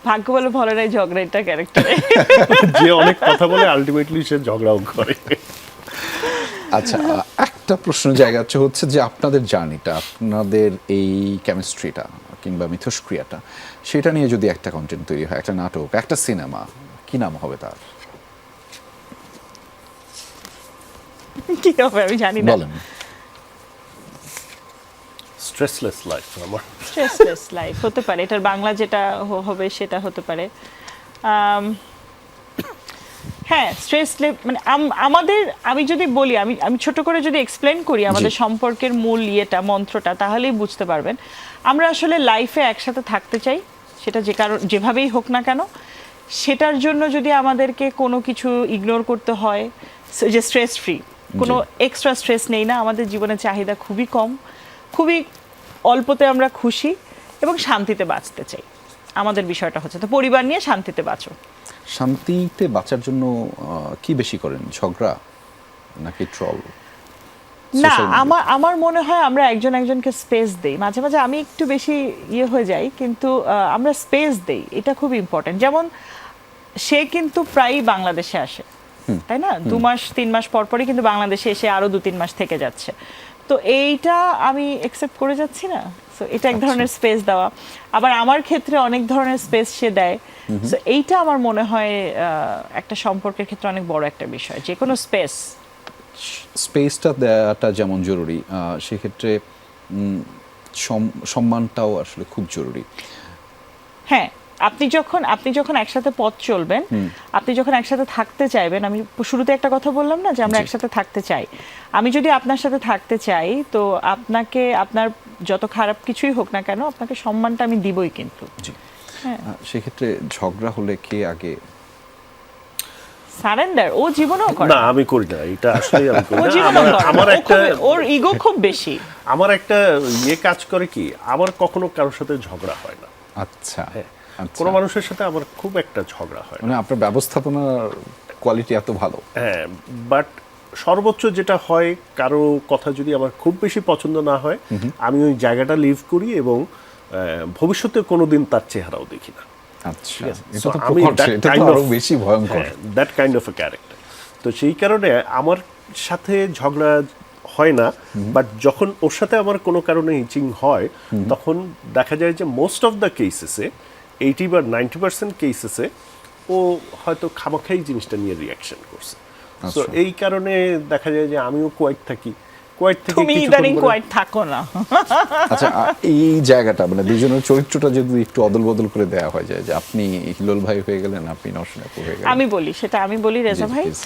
ভাগ্য বলে ভরে নাই ঝগড়া, এটা ক্যারেক্টারে যে অনেক কথা বলে আলটিমেটলি সে ঝগড়াও করে। আচ্ছা, একটা প্রশ্ন জায়গা হচ্ছে যে আপনাদের জার্নিটা, আপনাদের এই কেমিস্ট্রিটা কিংবা মিথস্ক্রিয়াটা, সেটা নিয়ে যদি একটা কন্টেন্ট তৈরি হয়, একটা নাটক, একটা সিনেমা, কি নাম হবে তার? কি হবে আমি জানি না, বলেন। Stressless life. আমার স্ট্রেসলেস লাইফ হতে পারে, এটার বাংলা যেটা হবে সেটা হতে পারে। হ্যাঁ স্ট্রেস মানে আমাদের, আমি যদি বলি, আমি ছোট করে যদি এক্সপ্লেন করি আমাদের সম্পর্কের মূল মন্ত্রটা, তাহলেই বুঝতে পারবেন। আমরা আসলে লাইফে একসাথে থাকতে চাই, সেটা যেভাবেই হোক না কেন। সেটার জন্য যদি আমাদেরকে কোনো কিছু ইগনোর করতে হয়, যে স্ট্রেস ফ্রি, কোনো এক্সট্রা স্ট্রেস নেই না, আমাদের জীবনের চাহিদা খুবই কম, খুবই অল্পতে আমরা খুশি এবং শান্তিতে বাঁচতে চাই। আমাদের বিষয়টা হচ্ছে তো পরিবার নিয়ে শান্তিতে বাঁচো। শান্তিতে বাঁচার জন্য কি বেশি করেন, ঝগড়া নাকি ট্রল? না, আমার মনে হয় আমরা একজনকে স্পেস দেই। মাঝে মাঝে আমি একটু বেশি হয়ে যাই, কিন্তু আমরা স্পেস দেই, এটা খুব ইম্পর্টেন্ট। যেমন সে কিন্তু প্রায়ই বাংলাদেশে আসে, তাই না? 2 মাস 3 মাস পর পরই কিন্তু বাংলাদেশে এসে আরো 2-3 মাস থেকে যাচ্ছে। তো এইটা আমি একসেপ্ট করে যাচ্ছি না। সো এটা এক ধরনের স্পেস দেওয়া। আবার আমার ক্ষেত্রে অনেক ধরনের স্পেস সে দেয়। সো এইটা আমার মনে হয় একটা সম্পর্কের ক্ষেত্রে অনেক বড় একটা বিষয়, যে কোনো স্পেসটা দেওয়াটা যেমন জরুরি, সেক্ষেত্রে সম্মানটাও আসলে খুব জরুরি। হ্যাঁ, আপনি যখন একসাথে পথ চলবেন, আপনি যখন একসাথে থাকতে চাইবেন, আমি শুরুতে একটা কথা বললাম না যে আমরা একসাথে থাকতে চাই। আমি যদি আপনার সাথে থাকতে চাই, তো আপনাকে, আপনার যত খারাপ কিছুই হোক না কেন, আপনাকে সম্মানটা আমি দিবই কিন্তু। সেক্ষেত্রে ঝগড়া হলে কে আগে সারেন্ডার? ও জীবনেও করে না, আমি করি না এটা, আসলে আমি করি ও না। জীবনেও করে না। আমার একটা, ওর ইগো খুব বেশি। আমার একটা কাজ করে কি, আমার কখনো কারোর সাথে ঝগড়া হয় না। আচ্ছা, কোনো মানুষের সাথে আমার খুব একটা ঝগড়া হয় না। মানে আপনার ব্যবস্থাপনার কোয়ালিটি এত ভালো। হ্যাঁ, বাট সর্বোচ্চ যেটা হয়, কারো কথা যদি আমার খুব বেশি পছন্দ না হয়, আমি ওই জায়গাটা লিভ করি এবং ভবিষ্যতে কোনোদিন তার চেহারাও দেখি না। আচ্ছা, So এটা তো আমি প্রকট, that এটা kind তো আরো of- বেশি ভয়ঙ্কর। That kind of a character. তো সেই কারণে আমার সাথে ঝগড়া হয় না, বাট যখন ওর সাথে আমার কোনো কারণে হিচিং হয়, তখন দেখা যায় যে মোস্ট অফ দ্য কেসেসে 80 বা 90% কেসেসে ও হয়তো খামাখাই জিনিসটা নিয়ে রিয়াকশন করছে। তো এই কারণে দেখা যায় যে আমিও কোয়াইট থাকি। তুমি ইদানিং কোয়াইট থাকো না। আচ্ছা, এই জায়গাটা মানে দুজনের চরিত্রটা যদি একটু অদল বদল করে দেওয়া হয় যায়, যে আপনি হিলোল ভাই হয়ে গেলেন, আপনি নওশিন আপু হয়ে গেলেন। আমি বলি রেজা ভাই, please.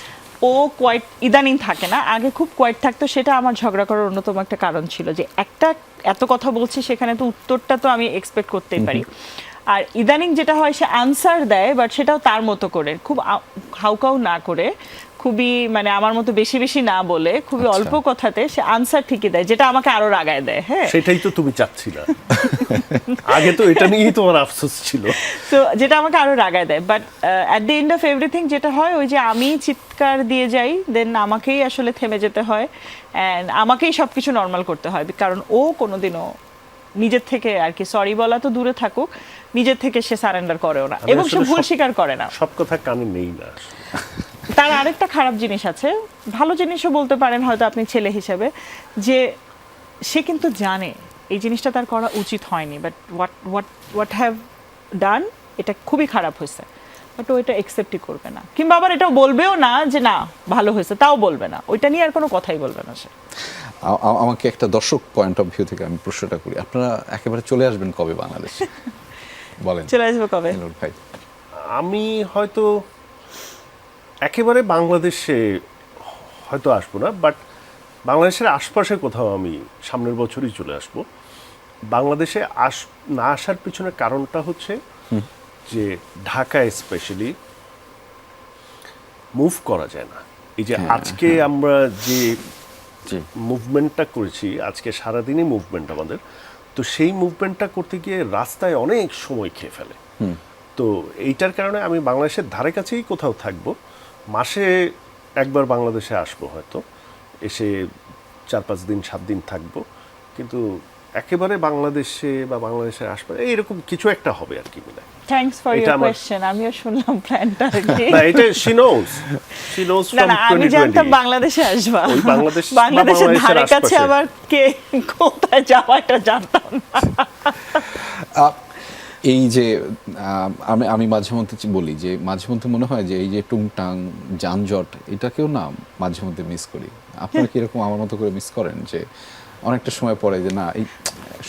ও কোয়াইট ইদানিং থাকে না, আগে খুব কোয়াইট থাকতো। সেটা আমার ঝগড়া করার অন্যতম একটা কারণ ছিল, যে একটা এত কথা বলছি, সেখানে তো উত্তরটা তো আমি এক্সপেক্ট করতেই পারি। আর ইদানিং যেটা হয়, সে আনসার দেয়, বাট সেটাও তার মতো করে, খুব হাউকাউ না করে, খুবই মানে আমার মতো বেশি বেশি না বলে, খুবই অল্প কথাতে সে আনসার ঠিকই দেয়, যেটা আমাকে আরো রাগায় দেয়। হ্যাঁ, সেটাই তো তুমি চাচ্ছিলা। আগে তো এটা নিয়েই তোমার আফসোস ছিল। তো যেটা আমাকে আরো রাগায় দেয়। But at the end of everything যেটা হয়, ওই যে আমি চিৎকার দিয়ে যাই, দেন আমাকেই আসলে থেমে যেতে হয়, অ্যান্ড আমাকেই সবকিছু নর্মাল করতে হয়। কারণ ও কোনোদিনও নিজের থেকে, আর কি, সরি বলা তো দূরে থাকুক, নিজের থেকে সে সারেন্ডার করেও না, এবং সে ভুল স্বীকার করে না। সব কথা কানে নেই না। তার আরেকটা খারাপ জিনিস আছে, ভালো জিনিসও বলতে পারেন হয়তো আপনি ছেলে হিসেবে, যে সে কিন্তু জানে এই জিনিসটা তার করা উচিত হয়নি, বাট হোয়াট হ্যাভ ডান, এটা খুবই খারাপ হয়েছে, বাট ও এটা একসেপ্টই করবে না, কিংবা আবার এটাও বলবেও না যে না ভালো হয়েছে, তাও বলবে না, ওইটা নিয়ে আর কোনো কথাই বলবে না সে। আমাকে একটা দর্শক পয়েন্ট অফ ভিউ থেকে আমি প্রশ্নটা করি, আপনারা একেবারে চলে আসবেন কবে বাংলাদেশে? বলেন, চলে আসবে কবে? হিলোল ভাই। আমি হয়তো একেবারে বাংলাদেশে হয়তো আসবো না, বাট বাংলাদেশের আশপাশে কোথাও আমি সামনের বছরই চলে আসব। বাংলাদেশে না আসার পিছনে কারণটা হচ্ছে যে ঢাকায় স্পেশালি মুভ করা যায় না। এই যে আজকে আমরা যে মুভমেন্টটা করেছি, আজকে সারাদিনই মুভমেন্ট আমাদের, তো সেই মুভমেন্টটা করতে গিয়ে রাস্তায় অনেক সময় খেয়ে ফেলে। তো এইটার কারণে আমি বাংলাদেশের ধারে কাছেই কোথাও থাকবো, মাসে একবার বাংলাদেশে আসবো, হয়তো এসে 4-5 দিন 7 দিন থাকবো, কিন্তু একেবারে বাংলাদেশে বা বাংলাদেশের আশপাশে এইরকম কিছু একটা হবে আর কি। মিলে থ্যাঙ্কস ফর ইওর কোয়েশ্চেন, আমিও শুনলাম প্ল্যানটা। না, এটা she knows from না, আমি 2020 জানতাম বাংলাদেশে আসবা, ওই বাংলাদেশের ধারে কাছে আবার কে কোথায় যাওয়া এটা জানতাম না। এই যে আমি মাঝে মধ্যে বলি যে মাঝে মধ্যে মনে হয় যে এই যে টুংটাং যানজট, এটাকেও না মাঝে মধ্যে মিস করি। আপনারা কি এরকম আমার মতো করে মিস করেন, যে অনেকটা সময় পরে যে না এই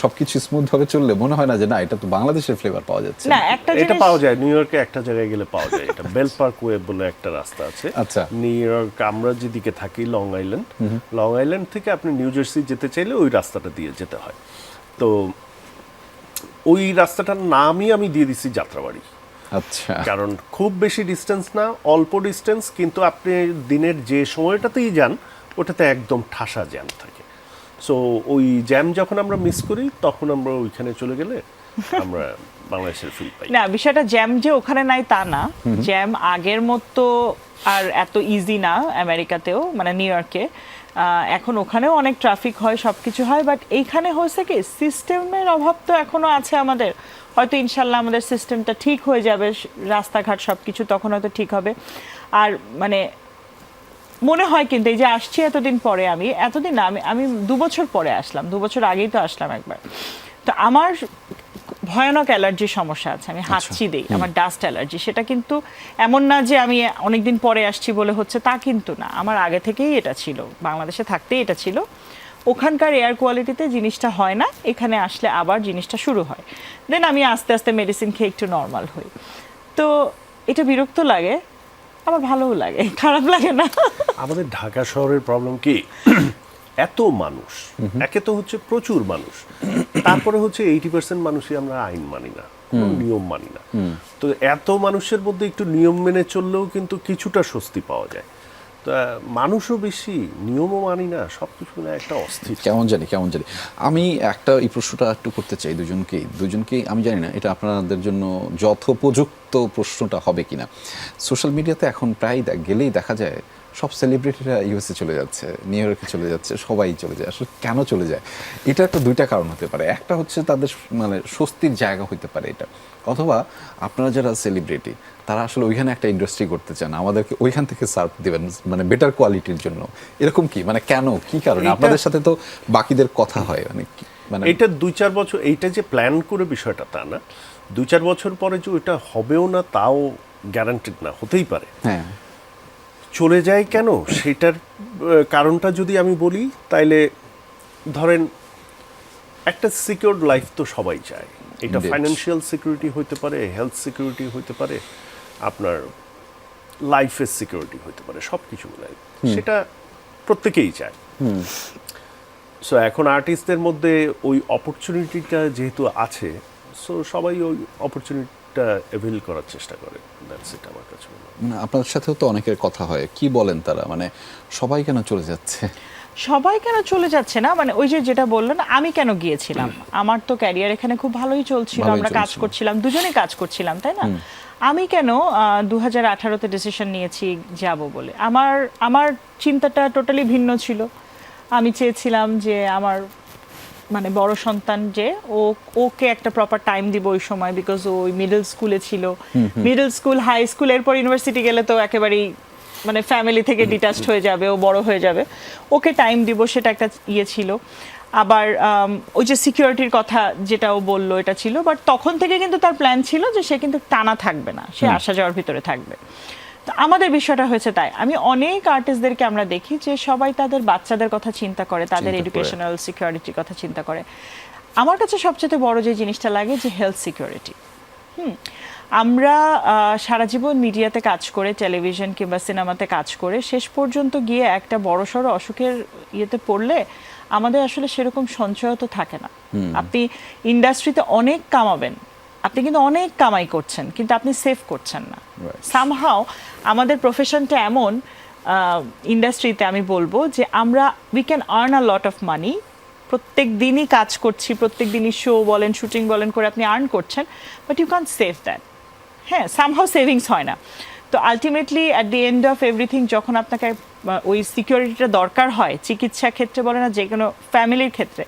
সবকিছু স্মুথ ভাবে চললে মনে হয় না যে না এটা তো বাংলাদেশের ফ্লেভার পাওয়া যাচ্ছে? না একটা এটা জিনিস পাওয়া যায় নিউ ইয়র্কে একটা জায়গায় গেলে পাওয়া যায় এটা বেল পার্ক ওয়ে বলে একটা রাস্তা আছে আচ্ছা। নিউ ইয়র্ক আমরা যেদিকে থাকি লং আইল্যান্ড থেকে আপনি নিউ জার্সি যেতে চাইলে ওই রাস্তাটা দিয়ে যেতে হয়। তো ওই রাস্তাটার নামই আমি দিয়ে দিছি যাত্রাবাড়ি, আচ্ছা, কারণ খুব বেশি ডিস্টেন্স না, অল্প ডিস্টেন্স, কিন্তু আপনি দিনের যে সময়টাতেই যান ওটাতে একদম ঠাসা জ্যাম থাকে। সো ওই জ্যাম যখন আমরা মিস করি তখন আমরা ওইখানে চলে গেলে আমরা বাংলাদেশের ফিল পাই। না বিষয়টা জ্যাম যে ওখানে নাই তা না, জ্যাম আগের মতো আর এত ইজি না আমেরিকাতেও, মানে নিউ ইয়র্কে এখন ওখানেও অনেক ট্রাফিক হয়, সব কিছু হয়, বাট এইখানে হয়েছে কি সিস্টেমের অভাব তো এখনো আছে আমাদের। হয়তো ইনশাল্লাহ আমাদের সিস্টেমটা ঠিক হয়ে যাবে, রাস্তাঘাট সব কিছু তখন হয়তো ঠিক হবে। আর মানে মনে হয় কিন্তু এই যে আসছি এতদিন পরে, এতদিন না, আমি 2 বছর পরে আসলাম, 2 বছর আগেই তো আসলাম একবার। তো আমার ভয়ানক অ্যালার্জির সমস্যা আছে, আমি হাঁচি দিই, আমার ডাস্ট অ্যালার্জি। সেটা কিন্তু এমন না যে আমি অনেকদিন পরে আসছি বলে হচ্ছে, তা কিন্তু না, আমার আগে থেকেই এটা ছিল, বাংলাদেশে থাকতেই এটা ছিল। ওখানকার এয়ার কোয়ালিটিতে জিনিসটা হয় না, এখানে আসলে আবার জিনিসটা শুরু হয়। দেন আমি আস্তে আস্তে মেডিসিন খেয়ে একটু নর্মাল হই। তো এটা বিরক্ত লাগে, আবার ভালোও লাগে, খারাপ লাগে না। আমাদের ঢাকা শহরের প্রবলেম কি এত মানুষ, একে তো হচ্ছে প্রচুর মানুষ, তারপরে হচ্ছে 80% মানুষই আমরা আইন মানি না, কোনো নিয়ম মানি না। তো এত মানুষের মধ্যে একটু নিয়ম মেনে চললেও কিন্তু কিছুটা স্বস্তি পাওয়া যায়। তো মানুষও বেশি, নিয়মও মানি না, সবকিছু মিলে একটা অস্থির। কেমন জানি আমি একটা এই প্রশ্নটা একটু করতে চাই দুজনকেই। আমি জানি না এটা আপনাদের জন্য যথোপযুক্ত প্রশ্নটা হবে কিনা। সোশ্যাল মিডিয়াতে এখন প্রায় গেলেই দেখা যায় সব সেলিব্রিটিরা ইউএসএ চলে যাচ্ছে, নিউ ইয়র্কে চলে যাচ্ছে, সবাই চলে যায়। আসলে কেন চলে যায়? এটা একটা দুইটা কারণ হতে পারে। একটা হচ্ছে তাদের মানে স্বস্তির জায়গা হতে পারে এটা, অথবা আপনারা যারা সেলিব্রিটি তারা আসলে ওইখানে একটা ইন্ডাস্ট্রি করতে চান, আমাদেরকে ওইখান থেকে সার্ভ দিবেন মানে বেটার কোয়ালিটির জন্য। এরকম কি মানে কেন, কি কারণে? আপনাদের সাথে তো বাকিদের কথা হয় মানে এটা 2-4 বছর, এইটা যে প্ল্যান করে বিষয়টা তা না, 2-4 বছর পরে যে ওইটা হবেও না তাও গ্যারান্টেড না, হতেই পারে। হ্যাঁ, চলে যায় কেন সেটার কারণটা যদি আমি বলি, তাইলে ধরেন একটা সিকিউরড লাইফ তো সবাই চায়। এটা Indeed. ফাইন্যান্সিয়াল সিকিউরিটি হতে পারে, হেলথ সিকিউরিটি হতে পারে, আপনার লাইফের সিকিউরিটি হতে পারে, সব কিছু মিলাই সেটা প্রত্যেকেই চায়। সো এখন আর্টিস্টদের মধ্যে ওই অপরচুনিটিটা যেহেতু আছে, সো সবাই ওই অপরচুনিটিটা অ্যাভেল করার চেষ্টা করে। দ্যাটস ইট আমার কাছে মনে হয়। মানে আপনার সাথেও তো অনেকের কথা হয়, কি বলেন তারা, মানে সবাই কেন চলে যাচ্ছে? সবাই কেন চলে যাচ্ছে না, মানে ওই যে যেটা বললেন, আমি কেন গিয়েছিলাম, আমার তো ক্যারিয়ার এখানে খুব ভালোই চলছিল, আমরা কাজ করছিলাম, দুজনেই কাজ করছিলাম, তাই না? আমি কেন 2018-তে ডিসিশন নিয়েছি যাব বলে? আমার চিন্তাটা টোটালি ভিন্ন ছিল। আমি চেয়েছিলাম যে আমার মানে বড় সন্তান যে ওকে একটা প্রপার টাইম দিব ওই সময়, বিকজ ওই মিডল স্কুলে ছিল, মিডল স্কুল, হাই স্কুল, এরপর ইউনিভার্সিটি গেলে তো একেবারেই মানে ফ্যামিলি থেকে ডিটাচড হয়ে যাবে, ও বড় হয়ে যাবে, ওকে টাইম দিব, সেটা একটা ইয়ে ছিল। আবার ওই যে সিকিউরিটির কথা যেটা ও বললো এটা ছিল, বাট তখন থেকে কিন্তু তার প্ল্যান ছিল যে সে কিন্তু টানা থাকবে না, সে আসা যাওয়ার ভিতরে থাকবে। তো আমাদের বিষয়টা হয়েছে তাই, আমি অনেক আর্টিস্টদেরকে আমরা দেখি যে সবাই তাদের বাচ্চাদের কথা চিন্তা করে, তাদের এডুকেশনাল সিকিউরিটির কথা চিন্তা করে। আমার কাছে সবচেয়ে বড় যে জিনিসটা লাগে যে হেলথ সিকিউরিটি। আমরা সারা জীবন মিডিয়াতে কাজ করে, টেলিভিশন কিংবা সিনেমাতে কাজ করে শেষ পর্যন্ত গিয়ে একটা বড়সড় অসুখের ইয়েতে পড়লে আমাদের আসলে সেরকম সঞ্চয় তো থাকে না। আপনি ইন্ডাস্ট্রিতে অনেক কামাবেন, আপনি কিন্তু অনেক কামাই করছেন, কিন্তু আপনি সেভ করছেন না। সামহাও আমাদের প্রফেশনটা এমন ইন্ডাস্ট্রিতে আমি বলবো যে আমরা we can earn a lot of money, প্রত্যেক দিনই কাজ করছি, প্রত্যেক দিনই শো বলেন, শুটিং বলেন করে আপনি আর্ন করছেন, but you can save that. হ্যাঁ, সামহাও সেভিংস হয় না। তো ultimately at the end of everything যখন আপনাকে ওই সিকিউরিটিটা দরকার হয়, চিকিৎসা ক্ষেত্রে বলে না, যে কোনো ফ্যামিলির ক্ষেত্রে,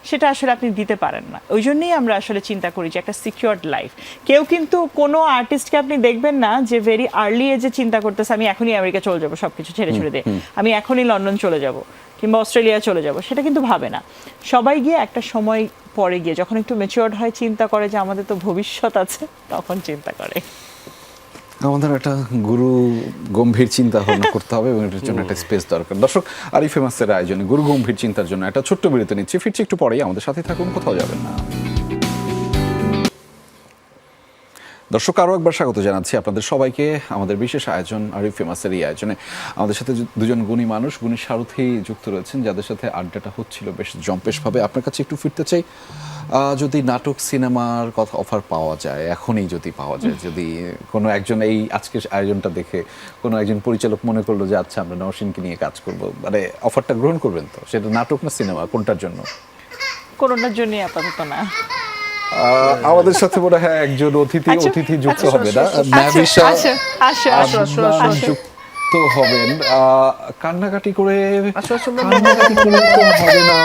সেটা আসলে আপনি দিতে পারেন না। ওই জন্যই আমরা আসলে চিন্তা করি যে একটা সিকিউরড লাইফ। কেউ কিন্তু কোনো আর্টিস্টকে আপনি দেখবেন না যে ভেরি আর্লি এজে চিন্তা করতেছে আমি এখনই আমেরিকা চলে যাবো সব কিছু ছেড়ে দিয়ে, আমি এখনই লন্ডন চলে যাব কিংবা অস্ট্রেলিয়া চলে যাব, সেটা কিন্তু ভাবে না। সবাই গিয়ে একটা সময় পরে গিয়ে যখন একটু ম্যাচিওরড হয় চিন্তা করে যে আমাদের তো ভবিষ্যৎ আছে, তখন চিন্তা করে। আমাদের একটা গুরু গম্ভীর চিন্তা ভাবনা করতে হবে এবং এটার জন্য একটা স্পেস দরকার। দর্শক, আরিফে মাসের আয়োজনে গুরু গম্ভীর চিন্তার জন্য একটা ছোট্ট বিরতি নিচ্ছি, ফিরছি একটু পরেই, আমাদের সাথে থাকুন, কোথাও যাবেন না। দর্শক, আরও একবার স্বাগত জানাচ্ছি আপনাদের সবাইকে আমাদের বিশেষ আয়োজন আরিফে মাসের এই আয়োজনে। আমাদের সাথে দুজন গুণী মানুষ, গুণী সারথি যুক্ত রয়েছেন, যাদের সাথে আড্ডাটা হচ্ছিল বেশ জম্পেশভাবে। আপনার কাছে একটু ফিরতে চাই, যদি নাটক সিনেমার কথা অফার পাওয়া যায়, এখনই যদি পাওয়া যায়, যদি কোনো একজন এই আজকের আয়োজনটা দেখে কোনো একজন পরিচালক মনে করলো যে আচ্ছা আমরা নওশিনকে নিয়ে কাজ করব, মানে অফারটা গ্রহণ করবেন তো? সেটা নাটক না সিনেমা, কোনটার জন্য? করোনার জন্য আপাতত না। আমাদের সাথে মনে হয় একজন অতিথি যুক্ত হবে না, ম্যাভিশা যুক্ত হবেন। কান্নাকাটি করে তো হবে না।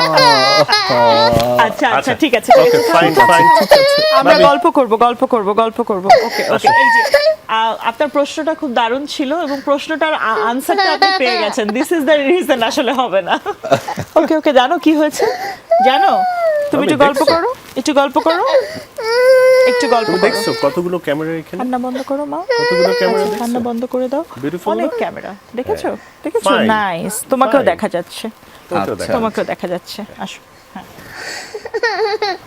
আচ্ছা আচ্ছা, ঠিক আছে, ফাইন ফাইন, আমরা গল্প করব। ওকে ওকে, এই যে আপনার প্রশ্নটা খুব দারুণ ছিল এবং প্রশ্নটার আনসারটা আপনি পেয়ে গেছেন। দিস ইজ দ্য রিজন আসলে হবে না। ওকে ওকে, জানো কি হয়েছে? জানো তুমি একটু গল্প করো, দেখছো কতগুলো ক্যামেরা এখানে? কান্না বন্ধ করো মা, কতগুলো ক্যামেরা দেখছো? কান্না বন্ধ করে দাও। Beautiful অনেক না? ক্যামেরা দেখেছো? Fine. নাইস, তোমাকেও Fine. দেখা যাচ্ছে, আচ্ছা। তোমাকেও দেখা যাচ্ছে। আসো, হ্যাঁ।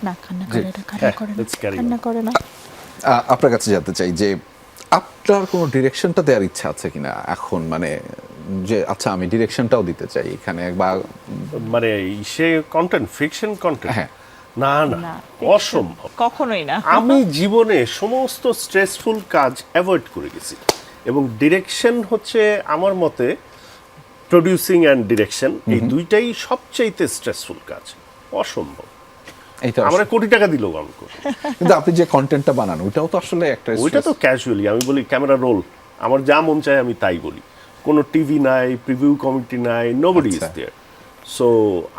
না, কান্না করে না, let's carry on. কান্না করে না। আপনার কাছে জানতে চাই যে আপনার কোনো ডিরেকশনটা দেওয়ার ইচ্ছা আছে কিনা এখন, মানে যে আচ্ছা আমি ডিরেকশনটাও দিতে চাই এখানে, বা মানে সে কন্টেন্ট, ফিকশন কন্টেন্ট? হ্যাঁ। না, না, অসম্ভব। কখনোই না। আমি জীবনে সমস্ত স্ট্রেসফুল কাজ অ্যাভয়েড করে গেছি, এবং ডিরেকশন হচ্ছে আমার মতে, প্রডিউসিং অ্যান্ড ডিরেকশন, এই দুইটাই সবচাইতে স্ট্রেসফুল কাজ। অসম্ভব। এইটা আমরা কোটি টাকা দিলেও আমি করব। কিন্তু আপনি যে কন্টেন্টটা বানান ওইটাও তো আসলে একটা ওইটা তো ক্যাজুয়ালি, আমি বলি ক্যামেরা রোল, আমার যা মন চায় আমি তাই বলি। কোনো টিভি নাই, প্রিভিউ কমিটি নাই, নোবডি ইজ দেয়ার। সো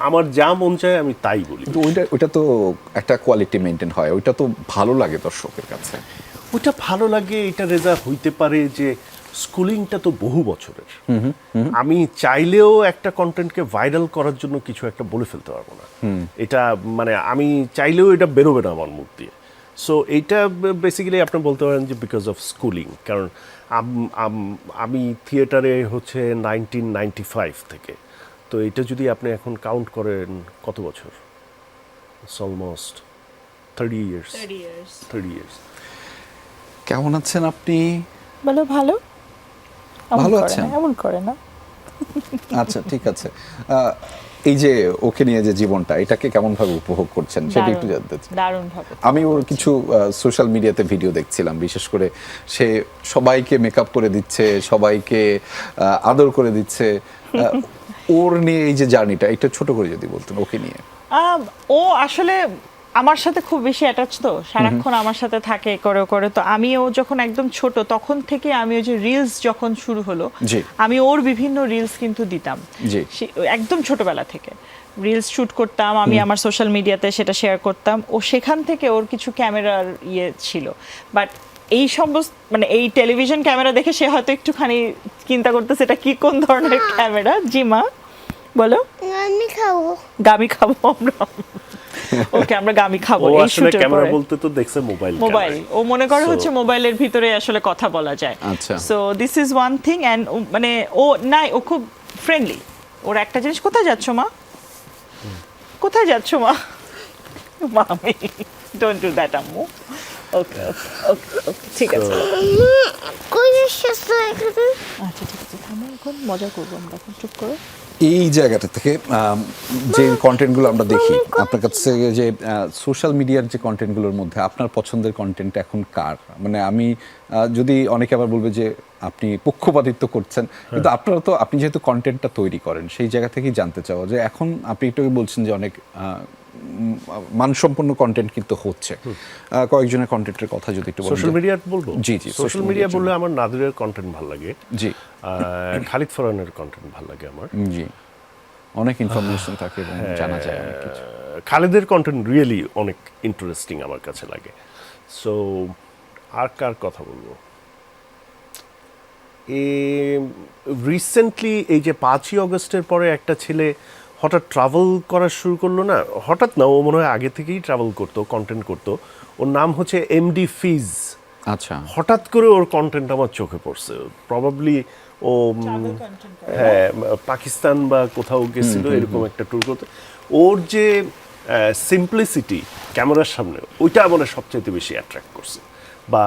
আমার যা মন চায় আমি তাই বলি। কিন্তু ওইটা তো একটা কোয়ালিটি মেনটেন হয়, ওইটা তো ভালো লাগে দর্শকের কাছে। ওইটা ভালো লাগে, এটা রেজাল্ট হইতে পারে যে স্কুলিংটা তো বহু বছরের। আমি চাইলেও একটা কন্টেন্টকে ভাইরাল করার জন্য কিছু একটা বলে ফেলতে পারবো না। এটা মানে আমি চাইলেও এটা বেরোবে না আমার মুখ দিয়ে। সো এইটা বেসিক্যালি আপনি বলতে পারেন যে বিকজ অফ স্কুলিং। কারণ আমি থিয়েটারে হচ্ছে 1995 থেকে, তো এটা যদি আপনি এখন কাউন্ট করেন কত বছর, ইটস অলমোস্ট 30 ইয়ার্স। কেমন আছেন আপনি? বলো ভালো। ভালো আছেন? এমন করে না। আচ্ছা, ঠিক আছে। এই যে ওকে নিয়ে যে জীবনটা, এটাকে কেমন ভাবে উপভোগ করছেন সেটা একটু জানতে চাই। দারুণ ভাবে। আমি ওর কিছু সোশ্যাল মিডিয়াতে ভিডিও দেখছিলাম, বিশেষ করে সে সবাইকে মেকআপ করে দিচ্ছে, সবাইকে আদর করে দিচ্ছে। ওর নিয়ে এই যে জার্নিটা, এটা ছোট করে যদি বলতেন ওকে নিয়ে। ও আসলে আমার সাথে খুব বেশি অ্যাটাচ, তো সারাক্ষণ আমার সাথে থাকে করে। তো আমি ও যখন একদম ছোট তখন থেকে আমি ওই যে রিলস যখন শুরু হলো, আমি ওর বিভিন্ন রিলস কিন্তু দিতাম একদম ছোটবেলা থেকে। রিলস শুট করতাম আমি আমার সোশ্যাল মিডিয়াতে, সেটা শেয়ার করতাম। ও সেখান থেকে ওর কিছু ক্যামেরার ছিল, বাট এই সমস্ত মানে এই টেলিভিশন ক্যামেরা দেখে সে হয়তো একটুখানি চিন্তা করতেছে এটা কি, কোন ধরনের ক্যামেরা। জি মা বলো। গামি খাবো আমরা। ওকে, আমরা গামি খাবো। ও এই আসলে শুটের ক্যামেরা পরে বলতে তো দেখছে মোবাইল। ও মনে করে হচ্ছে মোবাইলের ভিতরে আসলে কথা বলা যায়। আচ্ছা। So this is one thing. And মানে ও নাই, ও খুব ফ্রেন্ডলি। ওর একটা জিনিস, কোথায় যাচ্ছ মা? মামি, ডোন্ট ডু দ্যাট আম্মু। ওকে ঠিক আছে। আচ্ছা ঠিক আছে, থামো, এখন মজা করবো আমরা, এখন চুপ করো। এই জায়গাটা থেকে যে কন্টেন্টগুলো আমরা দেখি আপনার কাছে, যে সোশ্যাল মিডিয়ার যে কন্টেন্টগুলোর মধ্যে আপনার পছন্দের কন্টেন্ট এখন কার? মানে আমি যদি অনেকে আবার বলবে যে আপনি পক্ষপাতিত্ব করছেন, কিন্তু আপনারা তো, আপনি যেহেতু কন্টেন্টটা তৈরি করেন সেই জায়গা থেকেই জানতে চাওয়া যে এখন আপনি একটু বলছেন যে অনেক মানসম্পন্ন কন্টেন্ট কিন্তু হচ্ছে, কয়েকজনের কন্টেন্টের কথা যদি একটু বলেন। সোশ্যাল মিডিয়া বলবো? জি, সোশ্যাল মিডিয়া বললে আমার নাদিরের কন্টেন্ট ভালো লাগে। জি। খালিদ ফরহানের কন্টেন্ট ভালো লাগে আমার। জি, অনেক ইনফরমেশন থাকে এবং জানা যায় অনেক কিছু। খালিদের কন্টেন্ট রিয়েলি অনেক ইন্টারেস্টিং আমার কাছে লাগে। সো আর কার কথা বলবো? রিসেন্টলি এই যে 5ই অগস্টের পরে একটা ছেলে হঠাৎ ট্রাভেল করা শুরু করলো না, হঠাৎ না, ও মনে হয় আগে থেকেই ট্রাভেল করতো, কন্টেন্ট করতো। ওর নাম হচ্ছে এমডি ফিজ। আচ্ছা হঠাৎ করে ওর কন্টেন্ট আমার চোখে পড়ছে, প্রবাবলি ও হ্যাঁ পাকিস্তান বা কোথাও গেছিল এরকম একটা ট্যুর করতে। ওর যে সিম্পলিসিটি ক্যামেরার সামনে, ওইটা আমার সবচেয়ে বেশি অ্যাট্রাক্ট করছে। বা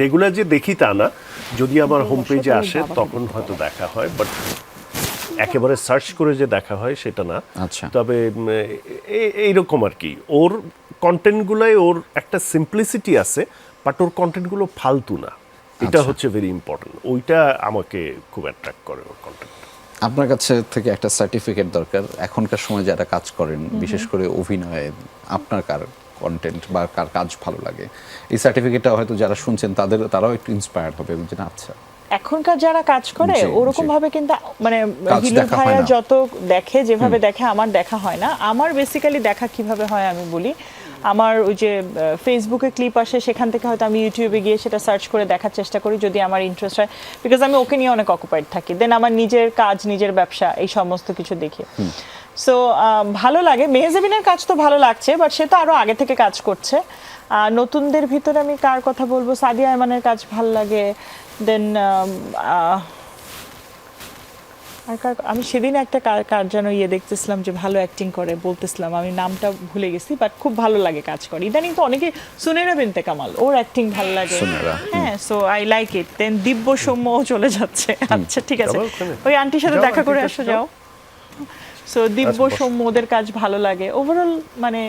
রেগুলার যে দেখি তা না, যদি আমার হোম পেজে আসে তখন হয়তো দেখা হয়, বাট একেবারে সার্চ করে যে দেখা হয় সেটা না। আচ্ছা। তবে এইরকম আর কি, ওর কন্টেন্টগুলোই ওর একটা সিম্পলিসিটি আছে, বাট ওর কন্টেন্টগুলো ফালতু না, এটা হচ্ছে ভেরি ইম্পর্টেন্ট। ওইটা আমাকে খুব অ্যাট্রাক্ট করে ওর কন্টেন্ট। আপনার কাছে থেকে একটা সার্টিফিকেট দরকার। এখনকার সময় যারা কাজ করেন, বিশেষ করে অভিনয়ে, আপনার কার কন্টেন্ট বা কার কাজ ভালো লাগে, এই সার্টিফিকেটটা হয়তো যারা শুনছেন তারাও একটু ইন্সপায়ার্ড হবে এবং যে না আচ্ছা এখনকার যারা কাজ করে জি, ওরকম জি। ভাবে কিন্তু মানে কাজ হিলু দেখা হয় ভাইয়া না। যত দেখে যেভাবে দেখে আমার দেখা হয় না। আমার বেসিক্যালি দেখা কিভাবে হয় আমি বলি, আমার ওই যে ফেসবুকে ক্লিপ আসে সেখান থেকে হয়তো আমি ইউটিউবে গিয়ে সেটা সার্চ করে দেখার চেষ্টা করি যদি আমার ইন্টারেস্ট হয়, বিকজ আমি ওকে নিয়ে অনেক অকুপাইড থাকি। দেন আমার নিজের কাজ, নিজের ব্যবসা, এই সমস্ত কিছু দেখি। সো ভালো লাগে। মেহজাবিনের কাজ তো ভালো লাগছে, বাট সে তো আরো আগে থেকে কাজ করছে। নতুনদের ভিতরে আমি কার কথা বলবো, সাদিয়া আয়মানের কাজ ভালো লাগে। দেন আর আমি সেদিন একটা কার যেন দেখতেছিলাম যে ভালো অ্যাক্টিং করে, বলতেছিলাম আমি নামটা ভুলে গেছি, বাট খুব ভালো লাগে কাজ করে। ইদানিং তো অনেকে, সুনেরা বিনতে কামাল, ওর অ্যাক্টিং ভালো লাগে। হ্যাঁ, সো আই লাইক ইট। দেন দিব্য সৌম্যও চলে যাচ্ছে। আচ্ছা ঠিক আছে, ওই আন্টির সাথে দেখা করে আসো, যাও। সো দিব্য সৌম্য, ওদের কাজ ভালো লাগে। ওভারঅল মানে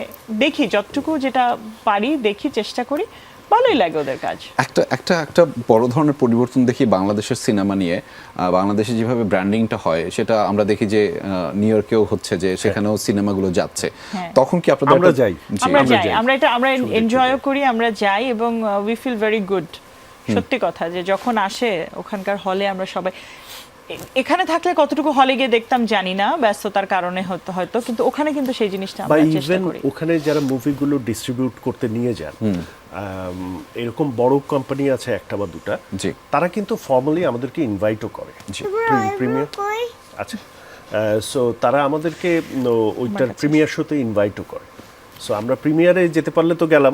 দেখি যতটুকু যেটা পারি, দেখি, চেষ্টা করি, ভালোই লাগে ওদের কাজ। একটা বড় ধরনের পরিবর্তন দেখি বাংলাদেশের সিনেমা নিয়ে। বাংলাদেশে যেভাবে ব্র্যান্ডিংটা হয় সেটা আমরা দেখি যে নিউ ইয়র্কেও হচ্ছে, যে সেখানেও সিনেমাগুলো যাচ্ছে। তখন কি আপনাদের আমরা যাই, আমরা এনজয়ও করি, আমরা যাই এবং উই ফিল ভেরি গুড। সত্যি কথা যে যখন আসে ওখানকার হলে, আমরা সবাই এখানে থাকলে কতটুকু হলে গিয়ে দেখতাম জানি না, ব্যস্ততার কারণে হয়তো, কিন্তু ওখানে কিন্তু সেই জিনিসটা আমরা চেষ্টা করি। ওখানে যারা মুভিগুলো ডিস্ট্রিবিউট করতে নিয়ে যান, এরকম বড় কোম্পানি আছে একটা বা দুটা, তারা কিন্তু ফর্মালি আমাদেরকে ইনভাইটও করে প্রিমিয়ার। আচ্ছা, সো তারা আমাদেরকে ওইটার প্রিমিয়ার শোতে ইনভাইটও করে। সো আমরা প্রিমিয়ারে যেতে পারলে তো গেলাম,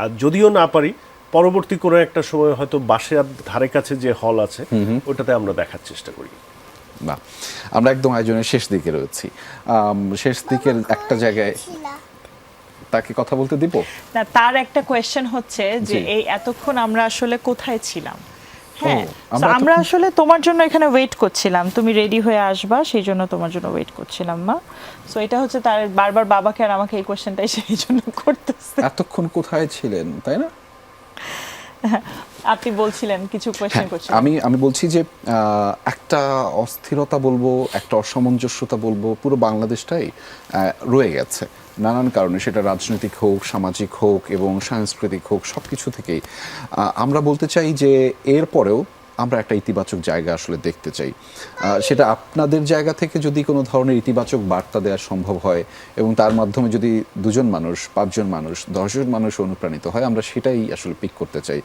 আর যদিও না পারি পরবর্তী কোনো একটা সময় হয়তো বাসার ধারে কাছে যে হল আছে ওটাতে আমরা দেখার চেষ্টা করি। বাহ, আমরা একদম আয়োজনের শেষ দিকে রয়েছি। শেষ দিকের একটা জায়গায় তাকে কথা বলতে দিব না, তার একটা কোয়েশ্চেন হচ্ছে যে এই এতক্ষণ আমরা আসলে কোথায় ছিলাম। হ্যাঁ, আমরা আসলে তোমার জন্য এখানে ওয়েট করছিলাম, তুমি রেডি হয়ে আসবা, সেই জন্য তোমার জন্য ওয়েট করছিলাম মা। সো এটা হচ্ছে তার বারবার বাবাকে আর আমাকে এই কোয়েশ্চেনটাই সেই জন্য করতেছে, এতক্ষণ কোথায় ছিলেন, তাই না? আপনি বলছিলেন কিছু কোয়েশ্চেন করছিলেন। আমি বলছি যে একটা অস্থিরতা বলবো, একটা অসামঞ্জস্যতা বলবো, পুরো বাংলাদেশটাই রয়ে গেছে নানান কারণে, সেটা রাজনৈতিক হোক, সামাজিক হোক এবং সাংস্কৃতিক হোক, সব কিছু থেকেই আমরা বলতে চাই যে এরপরেও আমরা একটা ইতিবাচক জায়গা আসলে দেখতে চাই। সেটা আপনাদের জায়গা থেকে যদি কোনো ধরনের ইতিবাচক বার্তা দেওয়া সম্ভব হয় এবং তার মাধ্যমে যদি 2 জন মানুষ, 5 জন মানুষ, 10 জন মানুষ অনুপ্রাণিত হয়, আমরা সেটাই আসলে পিক করতে চাই।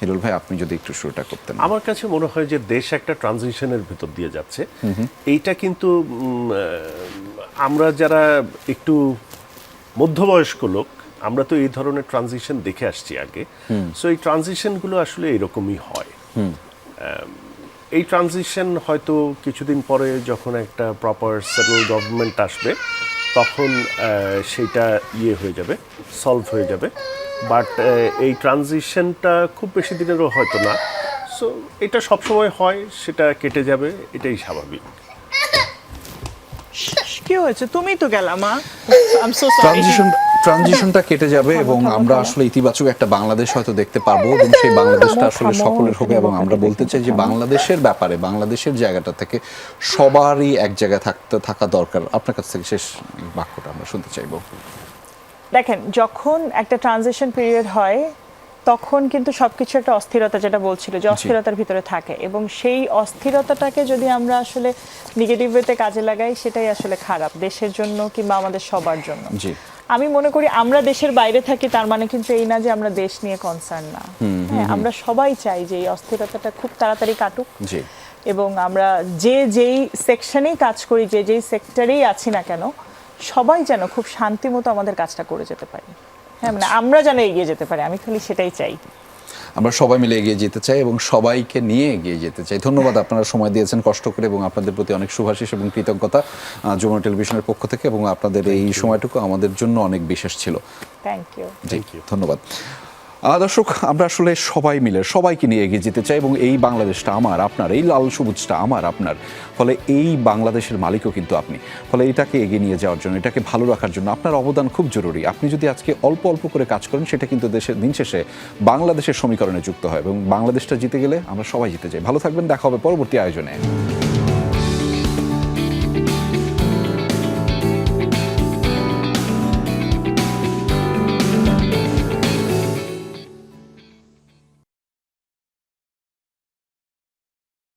হিরুল ভাই, আপনি যদি একটু শুরুটা করতেন। আমার কাছে মনে হয় যে দেশ একটা ট্রানজিশনের ভিতর দিয়ে যাচ্ছে। এইটা কিন্তু আমরা যারা একটু মধ্যবয়স্ক লোক, আমরা তো এই ধরনের ট্রানজিশন দেখে আসছি আগে। সো এই ট্রানজিশনগুলো আসলে এরকমই হয়। এই ট্রানজিশন হয়তো কিছুদিন পরে যখন একটা প্রপার সেটেল গভর্নমেন্ট আসবে তখন সেটা হয়ে যাবে, সলভ হয়ে যাবে। বাট এই ট্রানজিশনটা খুব বেশি দিনেরও হয়তো না। সো এটা সবসময় হয়, সেটা কেটে যাবে, এটাই স্বাভাবিক। কি হয়েছে, তুমি তো গেলা মা। I am so sorry. ট্রানজিশনটা কেটে যাবে এবং আমরা আসলে ইতিবাচক একটা বাংলাদেশ হয়তো দেখতে পারবো এবং সেই বাংলাদেশটা আসলে সকলের হবে। এবং আমরা বলতে চাই যে বাংলাদেশের ব্যাপারে, বাংলাদেশের জায়গাটা থেকে সবারই এক জায়গায় থাকা দরকার। আপনার কাছ থেকে শেষ বাক্যটা আমরা শুনতে চাইবো। দেখেন, যখন একটা ট্রানজিশন পিরিয়ড হয় তখন কিন্তু সবকিছু একটা অস্থিরতা, যেটা বলছিল যে অস্থিরতার ভিতরে থাকে, এবং সেই অস্থিরতাটাকে যদি আমরা আসলে নেগেটিভ ওয়েতে কাজে লাগাই, সেটাই আসলে খারাপ দেশের জন্য কিংবা আমাদের সবার জন্য। আমি মনে করি আমরা দেশের বাইরে থাকি, তার মানে কিন্তু এই না যে আমরা দেশ নিয়ে কনসার্ন না। হ্যাঁ, আমরা সবাই চাই যে এই অস্থিরতাটা খুব তাড়াতাড়ি কাটুক, এবং আমরা যেই সেকশনেই কাজ করি, যেই সেক্টরেই আছি না কেন, সবাই যেন খুব শান্তি মতো আমাদের কাজটা করে যেতে পারি। হ্যাঁ, মানে আমরা যেন এগিয়ে যেতে পারি, আমি খালি সেটাই চাই। আমরা সবাই মিলে এগিয়ে যেতে চাই এবং সবাইকে নিয়ে এগিয়ে যেতে চাই। ধন্যবাদ, আপনারা সময় দিয়েছেন কষ্ট করে, এবং আপনাদের প্রতি অনেক শুভাশিস এবং কৃতজ্ঞতা যমুনা টেলিভিশনের পক্ষ থেকে, এবং আপনাদের এই সময়টুকু আমাদের জন্য অনেক বিশেষ ছিল। Thank you. জি, ধন্যবাদ। দর্শক, আমরা আসলে সবাই মিলে সবাইকে নিয়ে এগিয়ে যেতে চাই, এবং এই বাংলাদেশটা আমার আপনার, এই লাল সবুজটা আমার আপনার, ফলে এই বাংলাদেশের মালিকও কিন্তু আপনি। ফলে এটাকে এগিয়ে নিয়ে যাওয়ার জন্য, এটাকে ভালো রাখার জন্য আপনার অবদান খুব জরুরি। আপনি যদি আজকে অল্প অল্প করে কাজ করেন, সেটা কিন্তু দেশের দিন শেষে বাংলাদেশের সমীকরণে যুক্ত হয়, এবং বাংলাদেশটা জিতে গেলে আমরা সবাই জিতে যাই। ভালো থাকবেন, দেখা হবে পরবর্তী আয়োজনে।